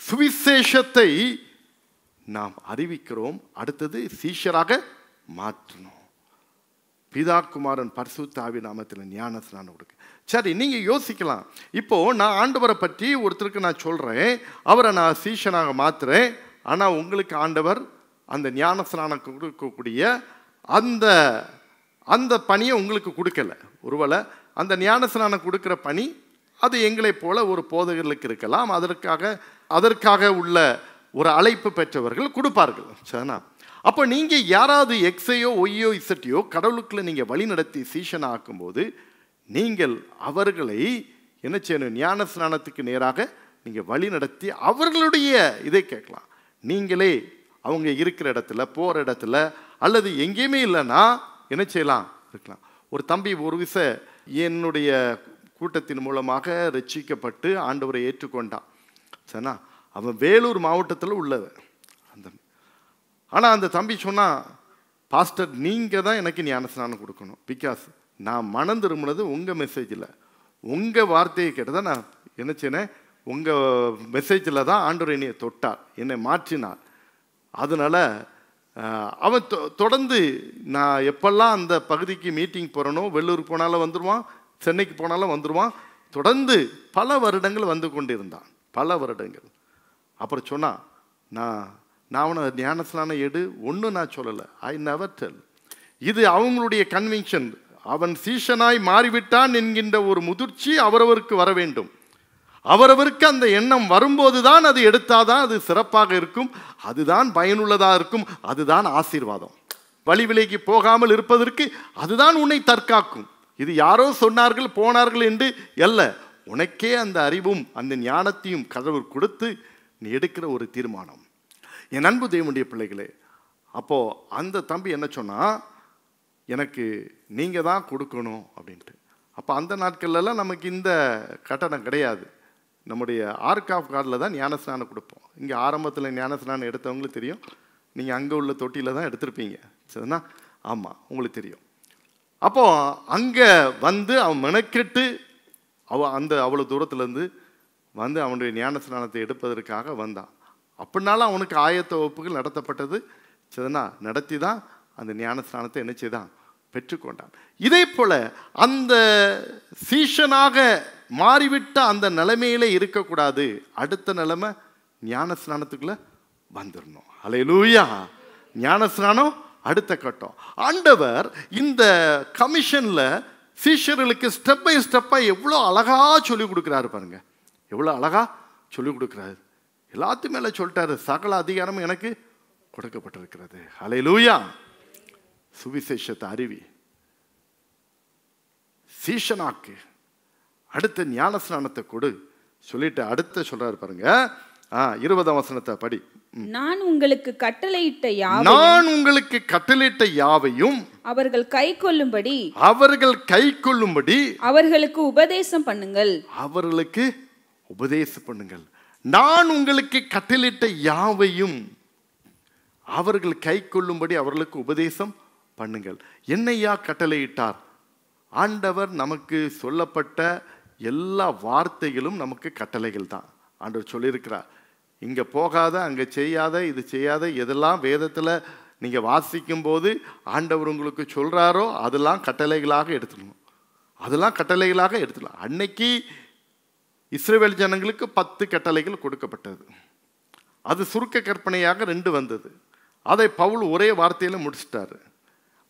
சுவிசேஷத்தை நாம் அறிவிக்கிறோம், அடுத்தது சீஷராக மாற்றணும். பிதா குமாரன் பரிசுத்த ஆவி நாமத்தில் ஞான ஸ்நானம் கொடுக்க. சரி, நீங்க யோசிக்கலாம், இப்போ நான் ஆண்டவரை பற்றி ஒருத்தருக்கு நான் சொல்றேன், அவரை நான் சீஷனாக மாத்துறேன், ஆனா உங்களுக்கு ஆண்டவர் அந்த ஞான ஸ்நானம் கொடுக்கக்கூடிய அந்த அந்த பணியை உங்களுக்கு கொடுக்கல. ஒருவேளை அந்த ஞான ஸ்நானம் கொடுக்கிற பணி அது எங்களை போல ஒரு போதகர்களுக்கு இருக்கலாம், அதற்காக உள்ள ஒரு அழைப்பு பெற்றவர்கள் கொடுப்பார்கள். சரிண்ணா? அப்போ நீங்கள் யாராவது எக்ஸையோ ஒய்யோ இசட்டையோ கடவுளுக்குள்ள நீங்கள் வழி நடத்தி சீஷனை ஆக்கும்போது நீங்கள் அவர்களை என்ன செய்யணும்? ஞான ஸ்நானத்துக்கு நேராக நீங்கள் வழி நடத்தி அவர்களுடைய இதை கேட்கலாம். நீங்களே அவங்க இருக்கிற இடத்துல, போகிற இடத்துல, அல்லது எங்கேயுமே இல்லைன்னா என்ன செய்யலாம்? இருக்கலாம். ஒரு தம்பி ஒரு என்னுடைய கூட்டத்தின் மூலமாக ரட்சிக்கப்பட்டு ஆண்டவரை ஏற்றுக்கொண்டான். சரிண்ணா? அவன் வேலூர் மாவட்டத்தில் உள்ளவன். ஆனால் அந்த தம்பி சொன்னால், பாஸ்டர் நீங்கள் தான் எனக்கு ஞானஸ்நானம் கொடுக்கணும், பிகாஸ் நான் மனம் திரும்பினது உங்கள் மெசேஜில், உங்கள் வார்த்தையை கேட்டதான் நான் என்ன செய்யணேன், உங்கள் மெசேஜில் தான் ஆண்டவர் என்னை தொட்டார், என்னை மாற்றினார். அதனால் அவன் தொடர்ந்து நான் எப்பெல்லாம் அந்த பகுதிக்கு மீட்டிங் போகிறனோ, வெள்ளூர் போனாலும் வந்துடுவான், சென்னைக்கு போனாலும் வந்துடுவான், தொடர்ந்து பல வருடங்கள் வந்து கொண்டு இருந்தான், பல வருடங்கள். அப்புறம் சொன்னான், நான் அவனை ஞானஸ்நானம் எடு ஒன்றும் நான் சொல்லலை, ஐ நெவர் டெல். இது அவங்களுடைய கன்விக்ஷன். அவன் சீஷனாய் மாறிவிட்டான் என்கின்ற ஒரு முதிர்ச்சி அவரவருக்கு வர வேண்டும். அவரவருக்கு அந்த எண்ணம் வரும்போது தான் அது எடுத்தாதான் அது சிறப்பாக இருக்கும், அதுதான் பயனுள்ளதாக இருக்கும், அதுதான் ஆசீர்வாதம். வழி விலைக்கு போகாமல் இருப்பதற்கு அதுதான் உன்னை தற்காக்கும். இது யாரோ சொன்னார்கள் போனார்கள் என்று அல்ல, உனக்கே அந்த அறிவும் அந்த ஞானத்தையும் கடவுள் கொடுத்து நீ எடுக்கிற ஒரு தீர்மானம். என் அன்பு தேவனுடைய பிள்ளைகளே, அப்போது அந்த தம்பி என்ன சொன்னால், எனக்கு நீங்கள் தான் கொடுக்கணும் அப்படின்ட்டு. அப்போ அந்த நாட்கள்லாம் நமக்கு இந்த கட்டணம் கிடையாது. நம்முடைய ஆர்காஃப் கார்டில் தான் ஞானஸ்நானம் கொடுப்போம். இங்கே ஆரம்பத்தில் ஞானஸ்நானம் எடுத்தவங்களுக்கு தெரியும், நீங்கள் அங்கே உள்ள தொட்டியில் தான் எடுத்திருப்பீங்க. சரிண்ணா? ஆமாம், உங்களுக்கு தெரியும். அப்போது அங்கே வந்து அவன் மெனக்கெட்டு அவ்வளோ தூரத்துலேருந்து வந்து அவனுடைய ஞானஸ்நானத்தை எடுப்பதற்காக வந்தான். அப்படின்னாலும் அவனுக்கு ஆயத்த வகுப்புகள் நடத்தப்பட்டது. சரிண்ணா? நடத்தி தான் அந்த ஞானஸ்நானத்தை என்ன செய்தான்? பெற்றுக்கொண்டான். இதே போல அந்த சீஷனாக மாறிவிட்ட அந்த நிலைமையிலே இருக்கக்கூடாது. அடுத்த நிலைமை ஞானஸ்நானத்துக்குள்ள வந்துடணும். அல்லேலூயா! ஞானஸ்நானம் அடுத்த கட்டம். ஆண்டவர் இந்த கமிஷன்ல சீஷர்களுக்கு ஸ்டெப் பை ஸ்டெப்பாக எவ்வளோ அழகா சொல்லிக் கொடுக்குறாரு பாருங்க, எவ்வளோ அழகா சொல்லிக் கொடுக்குறாரு. எல்லாத்து மேலே சொல்லிட்டாரு, சகல அதிகாரமும் எனக்கு கொடுக்கப்பட்டிருக்கிறது. அல்லேலூயா! சுவிசேஷத்தை அறிவி, சீஷனாக்கு, அடுத்த ஞானஸ்நானத்தை கொடு சொல்லிட்டு அடுத்த சொல்றாரு பாருங்க. 20ஆம் வசனத்தை படி. நான் உங்களுக்கு கட்டளையிட்ட யாவையும் அவர்கள் கைக்கொள்ளும்படி அவர்களுக்கு உபதேசம் பண்ணுங்கள். நான் உங்களுக்கு கட்டளையிட்ட யாவையும் அவர்கள் கைக்கொள்ளும்படி அவர்களுக்கு உபதேசம் பண்ணுங்கள். என்னையா கட்டளையிட்டார்? ஆண்டவர் நமக்கு சொல்லப்பட்ட எல்லா வார்த்தைகளும் நமக்கு கட்டளைகள் தான். ஆண்டவர் சொல்லியிருக்கிறார், இங்கே போகாத, அங்கே செய்யாத, இது செய்யாத, எதெல்லாம் வேதத்தில் நீங்கள் வாசிக்கும் போது ஆண்டவர் உங்களுக்கு சொல்கிறாரோ அதெல்லாம் கட்டளைகளாக எடுத்துக்கணும். அதெல்லாம் கட்டளைகளாக எடுத்துக்கலாம். அன்னைக்கு இஸ்ரவேல் ஜனங்களுக்கு 10 கட்டளைகள் கொடுக்கப்பட்டது. அது சுருக்க கற்பனையாக 2 வந்தது. அதை பவுல் ஒரே வார்த்தையில் முடிச்சிட்டாரு.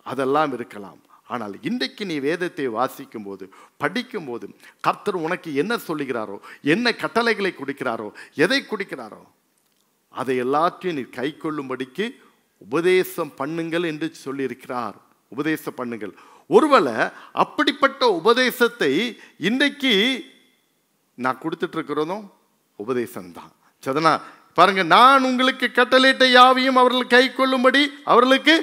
அதெல்லாம் இருக்கலாம். ஆனால் இன்றைக்கு நீ வேதத்தை வாசிக்கும் போது, படிக்கும் போது, கர்த்தர் உனக்கு என்ன சொல்லுகிறாரோ, என்ன கட்டளைகளை கொடுக்கிறாரோ, எதை கொடுக்கிறாரோ அதை எல்லாத்தையும் நீ கை கொள்ளும்படிக்கு உபதேசம் பண்ணுங்கள் என்று சொல்லியிருக்கிறார். உபதேசம் பண்ணுங்கள். ஒருவேளை அப்படிப்பட்ட உபதேசத்தை இன்றைக்கு நான் கொடுத்துட்டு இருக்கிறதும் உபதேசம்தான். சரினா? பாருங்க, நான் உங்களுக்கு கட்டளையிட்ட யாவையும் அவர்கள் கை கொள்ளும்படி அவர்களுக்கு.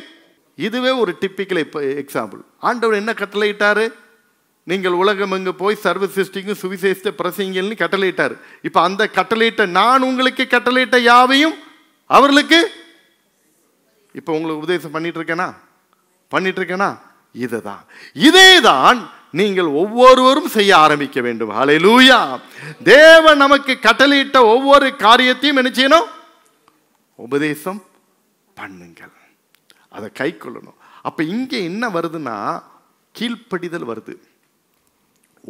இதுவே ஒரு டிப்பிக்கல் எக்ஸாம்பிள். ஆண்டவர் என்ன கட்டளையிட்டாரு? நீங்கள் உலகம் எங்கு போய் சர்வ சிருஷ்டிக்கும் சுவிசேஷத்தை பிரசங்கிங்கள்னு கட்டளையிட்டாரு. இப்போ அந்த கட்டளையிட்ட, நான் உங்களுக்கு கட்டளையிட்ட யாவையும் அவர்களுக்கு இப்ப உங்களுக்கு உபதேசம் பண்ணிட்டு இருக்கேனா இதுதான். இதேதான் நீங்கள் ஒவ்வொருவரும் செய்ய ஆரம்பிக்க வேண்டும். ஹல்லேலூயா. தேவன் நமக்கு கட்டளையிட்ட ஒவ்வொரு காரியத்தையும் என்ன செய்யணும்? உபதேசம் பண்ணுங்கள், அதை கை கொள்ளணும். அப்ப இங்க என்ன வருதுன்னா, கீழ்ப்படிதல் வருது,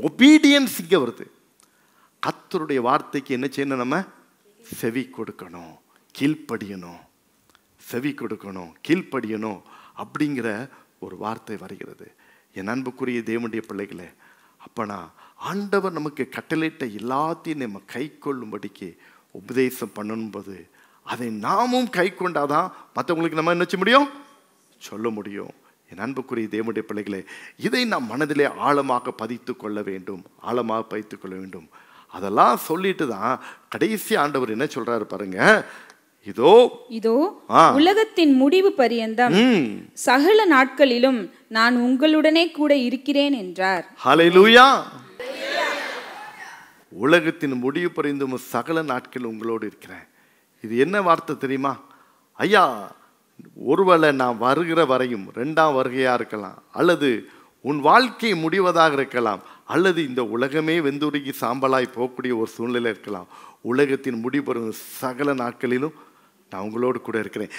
ஒபீடியன்ஸ் இங்க வருது. கர்த்தருடைய வார்த்தைக்கு என்ன செய்யணும்? நம்ம செவி கொடுக்கணும், கீழ்ப்படியணும். செவி கொடுக்கணும், கீழ்ப்படியணும் அப்படிங்கிற ஒரு வார்த்தை வருகிறது. என் அன்புக்குரிய தேவனுடைய பிள்ளைகளே, அப்பனா ஆண்டவர் நமக்கு கட்டளையிட்ட எல்லாத்தையும் நம்ம கை கொள்ளும்படிக்கு உபதேசம் பண்ணும்போது அதை நாமும் கை கொண்டாதான் மற்றவங்களுக்கு நம்ம என்ன செய்ய முடியும்? சொல்ல முடியும். என் அன்புக்குரிய தேவனுடைய பிள்ளைகளே, இதை நாம் மனதிலே ஆழமாக பதித்து கொள்ள வேண்டும், ஆழமாக பதித்து கொள்ள வேண்டும். அதெல்லாம் சொல்லிட்டு தான் கடைசி ஆண்டவர் என்ன சொல்றாரு பாருங்க. இதோ உலகத்தின் முடிவு பரியந்தம் சகல நாட்களிலும் நான் உங்களுடனே கூட இருக்கிறேன் என்றார். ஹல்லேலூயா. உலகத்தின் முடிவு பரியந்தம் சகல நாட்கள் உங்களோடு இருக்கிறேன். இது என்ன வார்த்தை தெரியுமா? ஐயா, ஒருவேளை நான் வருகிற வரையும், 2ஆம் வருகையா இருக்கலாம், அல்லது உன் வாழ்க்கை முடிவதாக இருக்கலாம், அல்லது இந்த உலகமே வெந்துருகி சாம்பலாய் போகக்கூடிய ஒரு சூழ்நிலை இருக்கலாம். உலகத்தின் முடிவு சகல நாட்களிலும் நான் உங்களோடு கூட இருக்கிறேன்.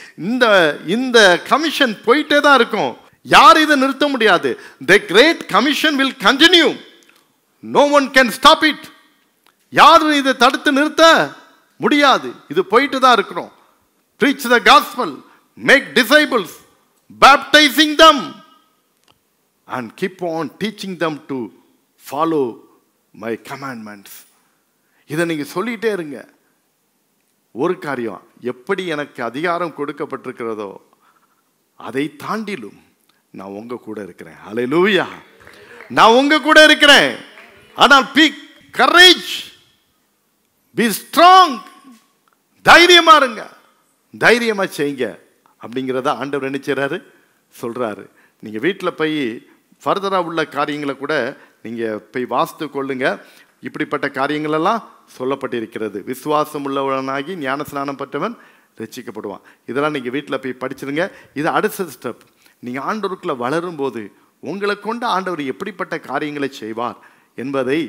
இந்த கமிஷன் போயிட்டே தான் இருக்கும். யார் இதை நிறுத்த முடியாது. The great commission will continue. No one can stop it. யாரும் இதை தடுத்து நிறுத்த முடியாது. இது போயிட்டு தான் இருக்கிறோம். Preach the gospel, make disciples, baptizing them and keep on teaching them to follow my commandments. இதை நீங்க சொல்லிட்டே இருங்க. ஒரு காரியம், எப்படி எனக்கு அதிகாரம் கொடுக்கப்பட்டிருக்கிறதோ அதை தாண்டிலும் நான் உங்க கூட இருக்கிறேன். ஹல்லேலூயா. நான் உங்க கூட இருக்கிறேன். ஆனால் be courage, be strong. தைரியமா இருங்க, தைரியமா செய்யுங்க அப்படிங்கிறத ஆண்டவர் என்ன செய்றாரு? சொல்றாரு. நீங்க வீட்டில் போய் ஃபர்தரா உள்ள காரியங்களை கூட நீங்க போய் வாசித்து கொள்ளுங்க. இப்படிப்பட்ட காரியங்கள் எல்லாம் சொல்லப்பட்டிருக்கிறது. விசுவாசம் உள்ளவனாகி ஞானஸ்நானம் பெற்றவன் ரட்சிக்கப்படுவான். இதெல்லாம் நீங்க வீட்டில் போய் படிச்சிருங்க. இது அடுத்த ஸ்டெப். நீங்க ஆண்டவருக்குள்ள வளரும் போது உங்களை கொண்டு ஆண்டவர் எப்படிப்பட்ட காரியங்களை செய்வார் என்பதை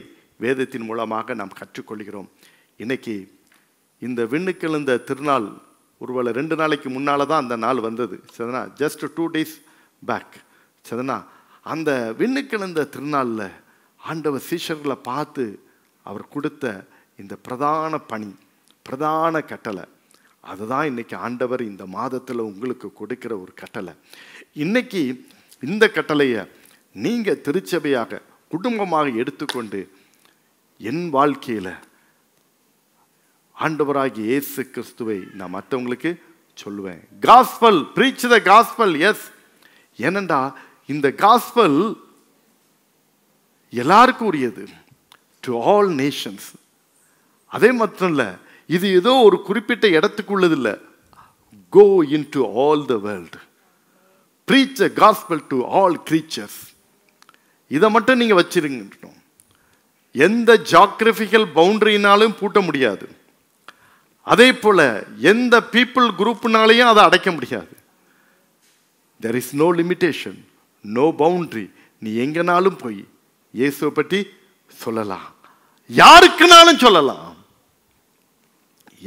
வேதத்தின் மூலமாக நாம் கற்றுக்கொள்கிறோம். இன்னைக்கு இந்த விண்ணுக்கள் இந்த திருநாள் ஒருவேளை 2 நாளைக்கு முன்னால தான் அந்த நாள் வந்தது. சரினா? Just 2 days back. சரினா? அந்த விண்ணுக்கள் இந்த திருநாளில் ஆண்டவர் சீஷர்களை பார்த்து அவர் கொடுத்த இந்த பிரதான பணி, பிரதான கட்டளை, அதுதான் இன்னைக்கு ஆண்டவர் இந்த மாதத்தில் உங்களுக்கு கொடுக்கிற ஒரு கட்டளை. இன்னைக்கு இந்த கட்டளையை நீங்க திருச்சபையாக குடும்பமாக எடுத்துக்கொண்டு என் வாழ்க்கையில் ஆண்டவராகிய இயேசு கிறிஸ்துவை நான் மற்றவங்களுக்கு சொல்லுவேன். Gospel, preach the gospel. Yes, ஏனென்றா இந்த காஸ்பல் எல்லாருக்கும் உரியது, டு ஆல் நேஷன்ஸ். அதே மாத்திரம் இல்லை, இது ஏதோ ஒரு குறிப்பிட்ட இடத்துக்குள்ளது இல்லை. Go into all the world, preach the gospel to all creatures. இதை மட்டும் நீங்க வச்சிருங்க. எந்த ஜியோகிராபிக்கல் பவுண்டரினாலும் பூட்ட முடியாது. அதே போல எந்த பீப்புள் குரூப்னாலையும் அதை அடைக்க முடியாது. there is no limitation, no boundary. நீ எங்கனாலும் போய் இயேசுவை பற்றி சொல்லலாம், யாருக்குனாலும் சொல்லலாம்,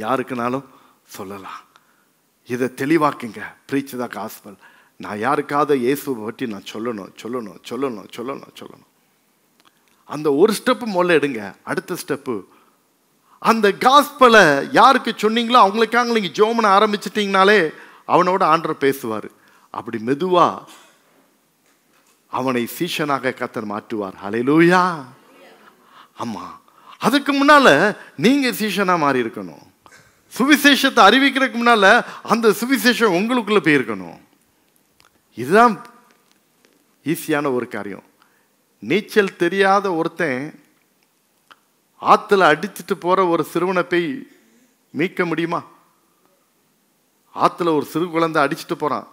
யாருக்குனாலும் சொல்லலாம். இதை தெளிவாக்குங்க. preach the gospel. நான் யாருக்காவது இயேசுவை பற்றி நான் சொல்லணும் சொல்லணும் சொல்லணும் சொல்லணும் சொல்லணும். அந்த ஒரு ஸ்டெப்பு முதல்ல எடுங்க. அடுத்த ஸ்டெப்பு, அந்த காஸ்பலை யாருக்கு சொன்னீங்களோ அவங்களுக்காக நீங்கள் ஜோமனை ஆரம்பிச்சிட்டிங்கனாலே அவனோட ஆண்டவர் பேசுவார். அப்படி மெதுவா அவனை சீஷனாக கர்த்தர் மாற்றுவார். ஹல்லேலூயா. ஆமா, அதுக்கு முன்னால நீங்க சீஷனா மாறி இருக்கணும். சுவிசேஷத்தை அறிவிக்கிறதுக்கு முன்னால அந்த சுவிசேஷம் உங்களுக்குள்ள போயிருக்கணும். இதுதான் ஈஸியான ஒரு காரியம். நீச்சல் தெரியாத ஒருத்தன் ஆத்துல அடிச்சுட்டு போற ஒரு சிறுவனை போய் மீட்க முடியுமா? ஆத்துல ஒரு சிறு குழந்தை அடிச்சுட்டு போறான்,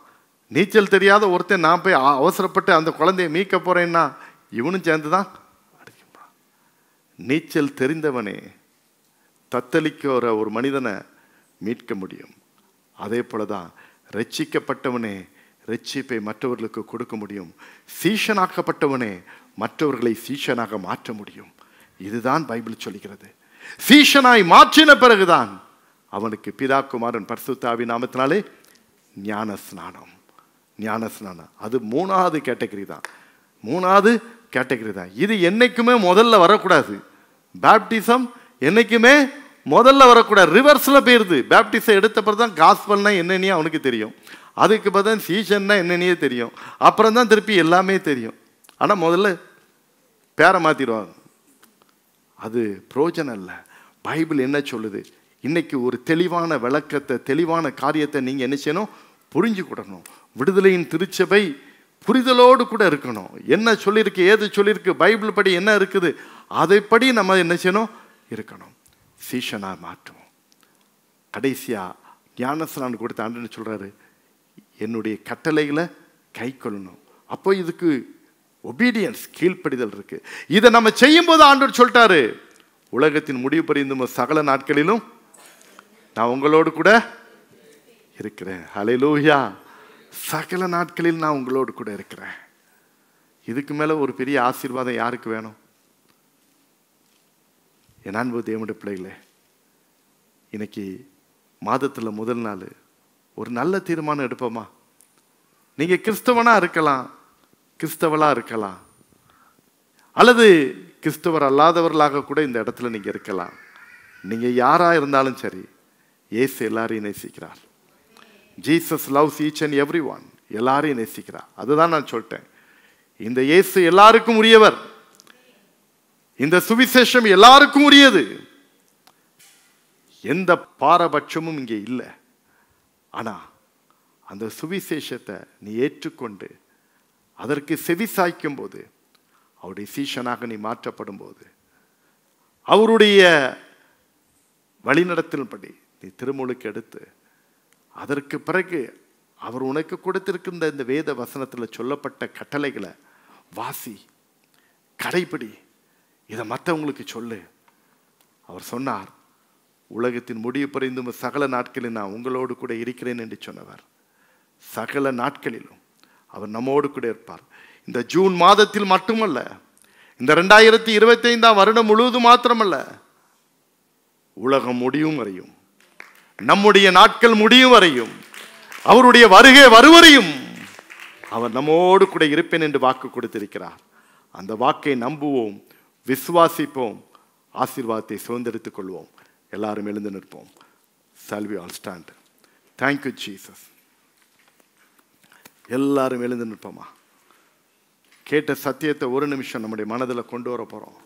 நீச்சல் தெரியாத ஒருத்தன் நான் போய் அவசரப்பட்டு அந்த குழந்தைய மீட்க போறேன்னா இவனும் சேர்ந்துதான் அடிக்கப்பான். நீச்சல் தெரிந்தவனே தத்தளிக்கிற ஒரு மனிதனை மீட்க முடியும். அதே போலதான் ரட்சிக்கப்பட்டவனே ரட்சிப்பை மற்றவர்களுக்கு கொடுக்க முடியும். சீஷனாக்கப்பட்டவனே மற்றவர்களை சீஷனாக மாற்ற முடியும். இதுதான் பைபிள் சொல்லுகிறது. சீஷனாய் மாற்றின பிறகுதான் அவனுக்கு பிதா குமாரன் பரிசுத்த ஆவி நாமத்தினாலே ஞான ஸ்நானம். அது மூணாவது கேட்டகரி தான். இது என்னைக்குமே முதல்ல வரக்கூடாது. பேப்டிசம் என்னைக்குமே முதல்ல வரக்கூடாது, ரிவர்ஸ்ல போயிருது. பேப்டிசம் எடுத்த பிறகு தான் காஸ்பல்னா என்னன்னே அவனுக்கு தெரியும், அதுக்கு பிறகு சீசன்னா என்னன்னே தெரியும், அப்புறம் தான் திருப்பி எல்லாமே தெரியும். ஆனால் முதல்ல பேரை மாத்திடுவாங்க. அது பிரோஜனம் இல்லை. பைபிள் என்ன சொல்லுது? இன்னைக்கு ஒரு தெளிவான விளக்கத்தை, தெளிவான காரியத்தை நீங்க என்ன செய்யணும்? புரிஞ்சுக்கிடணும். விடுதலையின் திருச்சபை புரிதலோடு கூட இருக்கணும். என்ன சொல்லியிருக்கு, ஏது சொல்லியிருக்கு, பைபிள் படி என்ன இருக்குது, அதைப்படி நம்ம என்ன செய்யணும்? இருக்கணும். சீஷனா மாற்றுவோம். கடைசியா ஞானஸ்நானம் கொடுத்த ஆண்டவன் சொல்றாரு, என்னுடைய கட்டளைகளை கை கொள்ளணும். அப்போ இதுக்கு ஒபீடியன்ஸ், கீழ்ப்படிதல் இருக்கு. இதை நம்ம செய்யும் போது ஆண்டவர் சொல்லிட்டாரு, உலகத்தின் முடிவு பரிந்தும் சகல நாட்களிலும் நான் உங்களோடு கூட இருக்கிறேன். ஹல்லேலூயா. சகல நாட்களில் நான் உங்களோடு கூட இருக்கிறேன். இதுக்கு மேல ஒரு பெரிய ஆசீர்வாதம் யாருக்கு வேணும்? என் அன்பு தேவனுடைய பிள்ளைகளே, இன்னைக்கு மாதத்துல முதல் நாள் ஒரு நல்ல தீர்மானம் எடுப்போமா? நீங்க கிறிஸ்தவனா இருக்கலாம், கிறிஸ்தவளா இருக்கலாம், அல்லது கிறிஸ்தவர் அல்லாதவர்களாக கூட இந்த இடத்துல நீங்க இருக்கலாம். நீங்க யாரா இருந்தாலும் சரி, இயேசு எல்லாரையும் நேசிக்கிறார். Jesus loves each and every one. எல்லாரையும் நேசிக்கிறார். அதுதான் நான் சொல்லிட்டேன். இந்த இயேசு எல்லாருக்கும் உரியவர். இந்த சுவிசேஷம் எல்லாருக்கும் உரியது. எந்த பாரபட்சமும் இங்கே இல்லை. ஆனா அந்த சுவிசேஷத்தை நீ ஏற்றுக்கொண்டு அதற்கு செவி சாய்க்கும் போது, அவருடைய சீஷனாக நீ மாற்றப்படும் போது, அவருடைய வழிநடத்தின்படி நீ திருமுழுக்கு எடுத்து, அதற்கு பிறகு அவர் உனக்கு கொடுத்திருக்கின்ற இந்த வேத வசனத்தில் சொல்லப்பட்ட கட்டளைகளை வாசி, கடைபிடி, இதை மற்றவங்களுக்கு சொல்லு. அவர் சொன்னார், உலகத்தின் முடிவு பரிந்தும் சகல நாட்களில் நான் உங்களோடு கூட இருக்கிறேன் என்று சொன்னவர். சகல நாட்களிலும் அவர் நம்மோடு கூட இருப்பார். இந்த ஜூன் மாதத்தில் மட்டுமல்ல, இந்த 2025 வருடம் முழுவதும் மாத்திரமல்ல, உலகம் முடியும் வரையும், நம்முடைய நாட்கள் முடியும் வரையும், அவருடைய வருகை வருவரையும் அவர் நம்மோடு கூட இருப்பேன் என்று வாக்கு கொடுத்திருக்கிறார். அந்த வாக்கை நம்புவோம், விசுவாசிப்போம், ஆசீர்வாதத்தை சுதந்திரித்துக் கொள்வோம். எல்லாரும் எழுந்து நிற்போம். Shall we all stand? Thank you Jesus. எல்லாரும் எழுந்து நிற்போமா? கேட்ட சத்தியத்தை ஒரு நிமிஷம் நம்முடைய மனதில் கொண்டு வர போறோம்.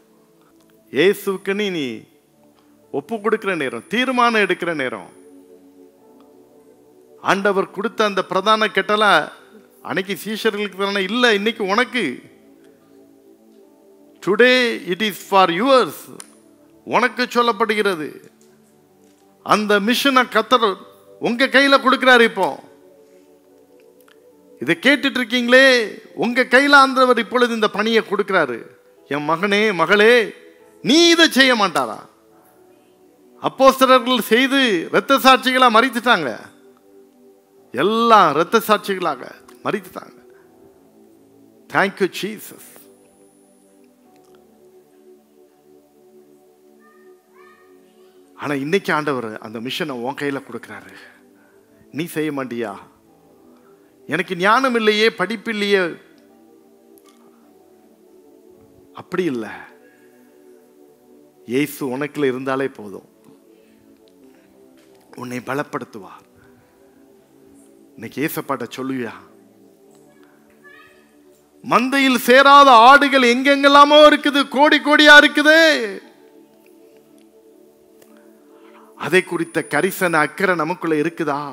இயேசுவுக்கு நீ ஒப்பு கொடுக்கிற நேரம், தீர்மானம் எடுக்கிற நேரம். ஆண்டவர் கொடுத்த அந்த பிரதான கட்டளை அன்னைக்கு சீஷர்களுக்கு தானே, இல்லை இன்னைக்கு உனக்கு. Today it is for yours. உனக்கு சொல்லப்படுகிறது. அந்த மிஷனை கர்த்தர் உங்க கையில கொடுக்கிறார். இப்போ இதை கேட்டுட்டு இருக்கீங்களே, உங்க கையில ஆண்டவர் இப்பொழுது இந்த பணியை கொடுக்கிறாரு. என் மகனே, மகளே, நீ இதை செய்ய மாட்டாரா? அப்போஸ்தலர்கள் செய்து இரத்த சாட்சிகளா மரித்துட்டாங்க. எல்லாம் இரத்த சாட்சிகளாக மரித்துட்டாங்க. Thank you Jesus. ஆனா இன்னைக்கு ஆண்டவர் அந்த மிஷனை உன் கையில கொடுக்கிறாரு. நீ செய்ய மாட்டியா? எனக்கு ஞானம் இல்லையே, படிப்பு இல்லையே, அப்படி இல்லை. இயேசு உனக்குள்ள இருந்தாலே போதும், உன்னை பலப்படுத்துவார். இன்னைக்கு ஏசப்பாட்ட சொல்லுவியா? மந்தையில் சேராத ஆடுகள் எங்கெங்கெல்லாமோ இருக்குது, கோடி கோடியா இருக்குது. அதை குறித்த கரிசன அக்கறை நமக்குள்ள இருக்குதா?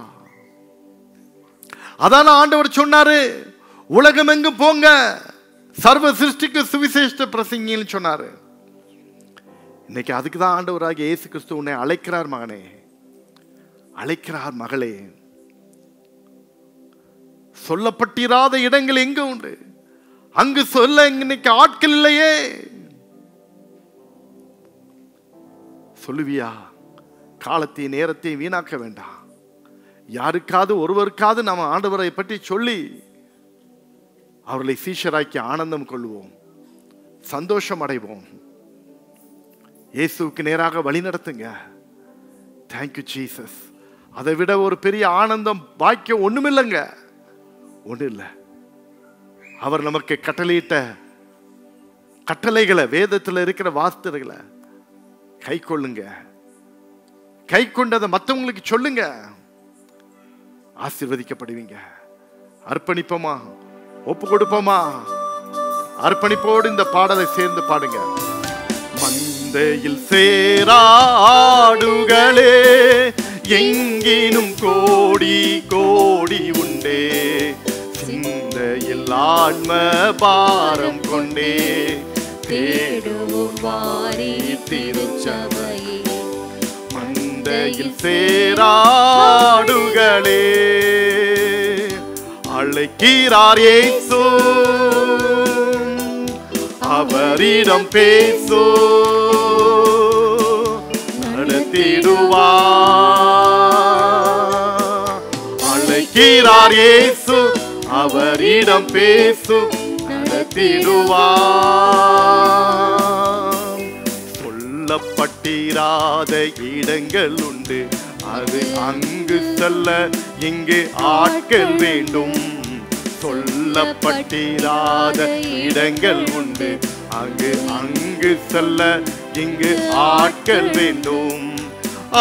அதான ஆண்டவர் சொன்னாரு, உலகம் எங்கும் போங்க, சர்வ சிருஷ்டிக்கு சுவிசேஷத்தை பிரசங்கின்னு சொன்னாரு. இன்னைக்கு அதுக்கு தான் ஆண்டவராகிய இயேசு கிறிஸ்து உன்னை அழைக்கிறார் மகனே, அழைக்கிறார் மகளே. சொல்லப்பட்டிராத இடங்கள் எங்க உண்டு? அங்கு சொல்ல இன்னைக்கு ஆட்கள் இல்லையே. சொல்லுவியா? காலத்தை நேரத்தை வீணாக்க வேண்டாம். யாருக்காவது ஒருவருக்காவது நாம் ஆண்டவரை பற்றி சொல்லி அவர்களை சீஷராக்கி ஆனந்தம் கொள்வோம், சந்தோஷம் அடைவோம். இயேசுவுக்கு நேராக வழி நடத்துங்க. Thank you Jesus. அதை விட ஒரு பெரிய ஆனந்தம் பாக்கியம் ஒண்ணுமில்லைங்க, ஒன்றும் இல்லை. அவர் நமக்கு கட்டளையிட்ட கட்டளைகளை, வேதத்தில் இருக்கிற வார்த்தைகளை கை கொள்ளுங்க. கை கொண்டதை மற்றவங்களுக்கு சொல்லுங்க, ஆசீர்வதிக்கப்படுவீங்க. அர்ப்பணிப்போமா, ஒப்பு கொடுப்போமா? அர்ப்பணிப்போடு இந்த பாடலை சேர்ந்து பாடுங்க. மந்தையில் சேராடுகளே எங்கினும் கோடி கோடி உண்டே, சிந்தையில் ஆன்ம பாரம் கொண்டே தேடுவோம் வாரி திருச்சபையே. மந்தையில் சேராடுகளே அழைக்கிறார் இயேசு, அவரிடம் பேசு, நடத்திடுவார். அழைக்கிறார் இயேசு, அவரிடம் பேசு, நடத்திடுவார். சொல்லப்பட்டிராத இடங்கள் உண்டு, அது அங்கு செல்ல இங்கு ஆட்கள் வேண்டும். சொல்லப்பட்டிராத இடங்கள் உண்டு, அங்கு செல்ல இங்கு ஆட்கள் வேண்டும்.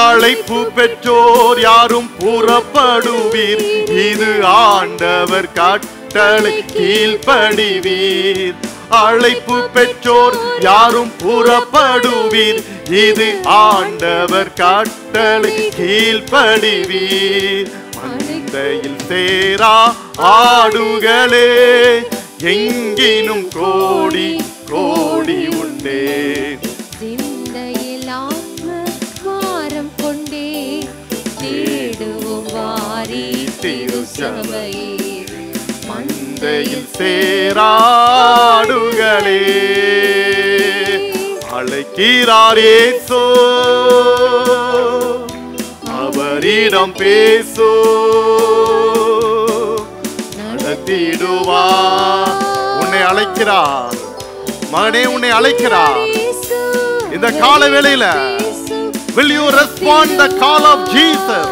அழைப்பு பெற்றோர் யாரும் புறப்படுவீர், இது ஆண்டவர் கட்டளை கீழ்ப்படிவீர். அழைப்பு பெற்றோர் யாரும் புறப்படுவீர், இது ஆண்டவர் கட்டளை கீழ்ப்படிவீர். மந்தையில் சேரா ஆடுகளே எங்கினும் கோடி கோடி உண்டே, சிந்தையில் ஆத்ம பாரம் கொண்டே தேடுவோம் வாரி திருச்சபையே. மந்தையில் சேராடுகளே அழைக்கிறார் இயேசு, அவரிடம் பேசு, நடத்திடுவார். உன்னை அழைக்கிறார் மகனே, உன்னை அழைக்கிறார் இந்த கால வேளையில. Will you respond the call of Jesus?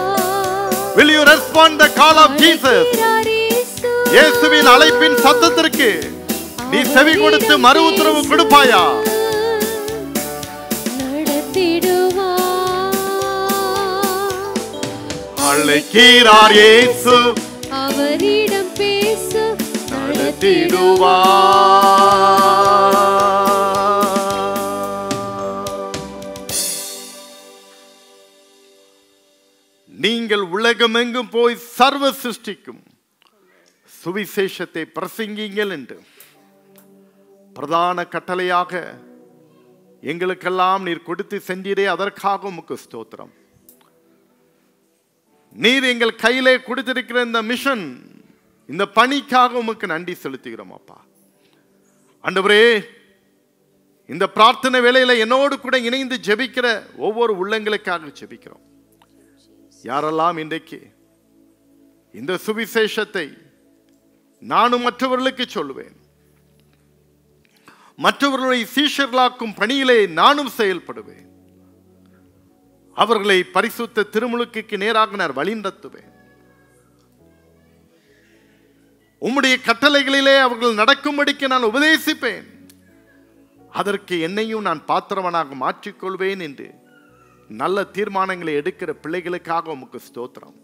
Will you respond the call of Jesus? இயேசுவின் அழைப்பின் சத்தத்திற்கு நீ செவி கொடுத்து மறு உத்தரவு கொடுப்பாயா? அழைக்கிறார் இயேசு, அவரிடம் பேசு, நடத்திடுவார். நீங்கள் உலகமெங்கும் போய் சர்வ சிருஷ்டிக்கும் சுவிசேஷத்தை பிரசங்கிங்கள் என்று பிரதான கட்டளையாக எங்களுக்கெல்லாம் நீர் கொடுத்து சென்றீரே, அதற்காக உமக்கு ஸ்தோத்திரம். நீர் எங்கள் கையிலே கொடுத்திருக்கிற இந்த மிஷன், இந்த பணிக்காக உமக்கு நன்றி செலுத்துகிறோம் அப்பா. ஆண்டவரே, இந்த பிரார்த்தனை வேளையில என்னோடு கூட இணைந்து ஜெபிக்கிற ஒவ்வொரு உள்ளங்களுக்காக ஜெபிக்கிறோம். யாரெல்லாம் இன்றைக்கு இந்த சுவிசேஷத்தை நானும் மற்றவர்களுக்கு சொல்லுவேன், மற்றவர்களை சீஷர்களாக்கும் பணியிலே நானும் செயல்படுவேன், அவர்களை பரிசுத்த திருமுழுக்கு நேராக நான் வழி நடத்துவேன், உம்முடைய கட்டளைகளிலே அவர்கள் நடக்கும்படிக்கு நான் உபதேசிப்பேன், அதற்கு என்னையும் நான் பாத்திரவனாக மாற்றிக்கொள்வேன் என்று நல்ல தீர்மானங்களை எடுக்கிற பிள்ளைகளுக்காக உமக்கு ஸ்தோத்திரம்.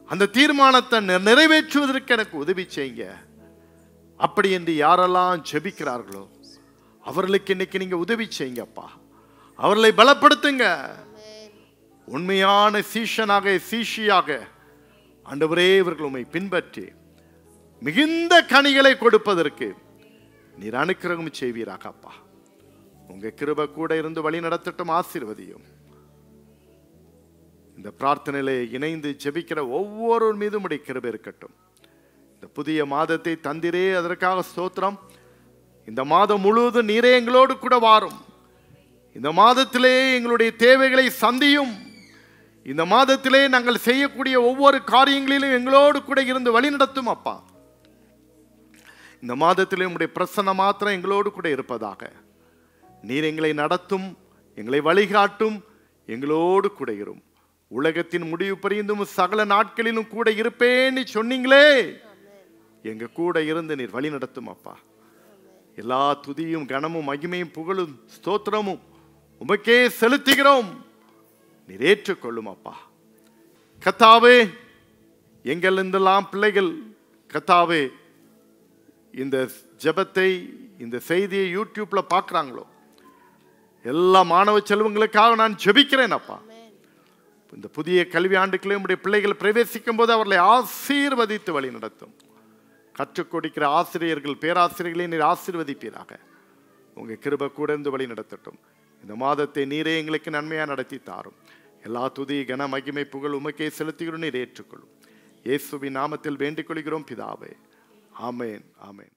அந்த தீர்மானத்தை நிறைவேற்றுவதற்கு எனக்கு உதவி செய்யுங்க. அப்படி என்று யாரெல்லாம் ஜெபிக்கிறார்களோ அவர்களுக்கு இன்னைக்கு நீங்க உதவி செய்யுங்கப்பா. அவர்களை பலப்படுத்துங்க. உண்மையான சீஷனாக சீஷியாக ஆண்டவரே இவர்கள் உம்மை பின்பற்றி மிகுந்த கனிகளை கொடுப்பதற்கு நீர் அனுக்கிரகம் செய்வீராக அப்பா. உங்க கிருபை கூட இருந்து வழி நடத்தட்டும், ஆசீர்வதியும். இந்த பிரார்த்தனையிலே இணைந்து ஜெபிக்கிற ஒவ்வொரு மீதும் உடைய கிருபை இருக்கட்டும். இந்த புதிய மாதத்தை தந்திரே, அதற்காக ஸ்தோத்திரம். இந்த மாதம் முழுவதும் நீரே எங்களோடு கூட வாரும். இந்த மாதத்திலே எங்களுடைய தேவைகளை சந்தியும். இந்த மாதத்திலே நாங்கள் செய்யக்கூடிய ஒவ்வொரு காரியங்களிலும் எங்களோடு கூட இருந்து வழி நடத்தும் அப்பா. இந்த மாதத்திலே உம்முடைய பிரசன்னம் மாத்திரம் எங்களோடு கூட இருப்பதாக. நீர் எங்களை நடத்தும், எங்களை வழிகாட்டும், எங்களோடு கூட இரும். உலகத்தின் முடிவு பரியந்தும் சகல நாட்களிலும் கூட இருப்பேன்னு சொன்னீங்களே, எங்க கூட இருந்து நீர் வழி நடத்தும் அப்பா. எல்லா துதியும் கனமும் மகிமையும் புகழும் ஸ்தோத்திரமும் உமக்கே செலுத்துகிறோம். நீர் ஏற்றுக்கொள்ளும் அப்பா. கர்த்தாவே, எங்கள் இருந்தெல்லாம் பிள்ளைகள் கர்த்தாவே இந்த ஜெபத்தை, இந்த செய்தியை யூடியூப்ல பார்க்குறாங்களோ, எல்லா மாணவ செல்வங்களுக்காக நான் ஜெபிக்கிறேன் அப்பா. இந்த புதிய கல்வி ஆண்டுக்குள்ளே உம்முடைய பிள்ளைகள் பிரவேசிக்கும் போது அவர்களை ஆசீர்வதித்து வழி நடத்தும். கற்றுக் கொடுக்கிற ஆசிரியர்கள், பேராசிரியர்களை நீர் ஆசீர்வதிப்பீராக. உங்க கிருபை கூட இருந்து வழி நடத்தட்டும். இந்த மாதத்தை நீரே எங்களுக்கு நன்மையா நடத்தி தாரும். எல்லா துதி கன மகிமை புகழ் உமக்கே செலுத்துகிறோம். நீர் ஏற்றுக்கொள்ளும். இயேசுவின் நாமத்தில் வேண்டிக் கொள்கிறோம் பிதாவே. ஆமென், ஆமென்.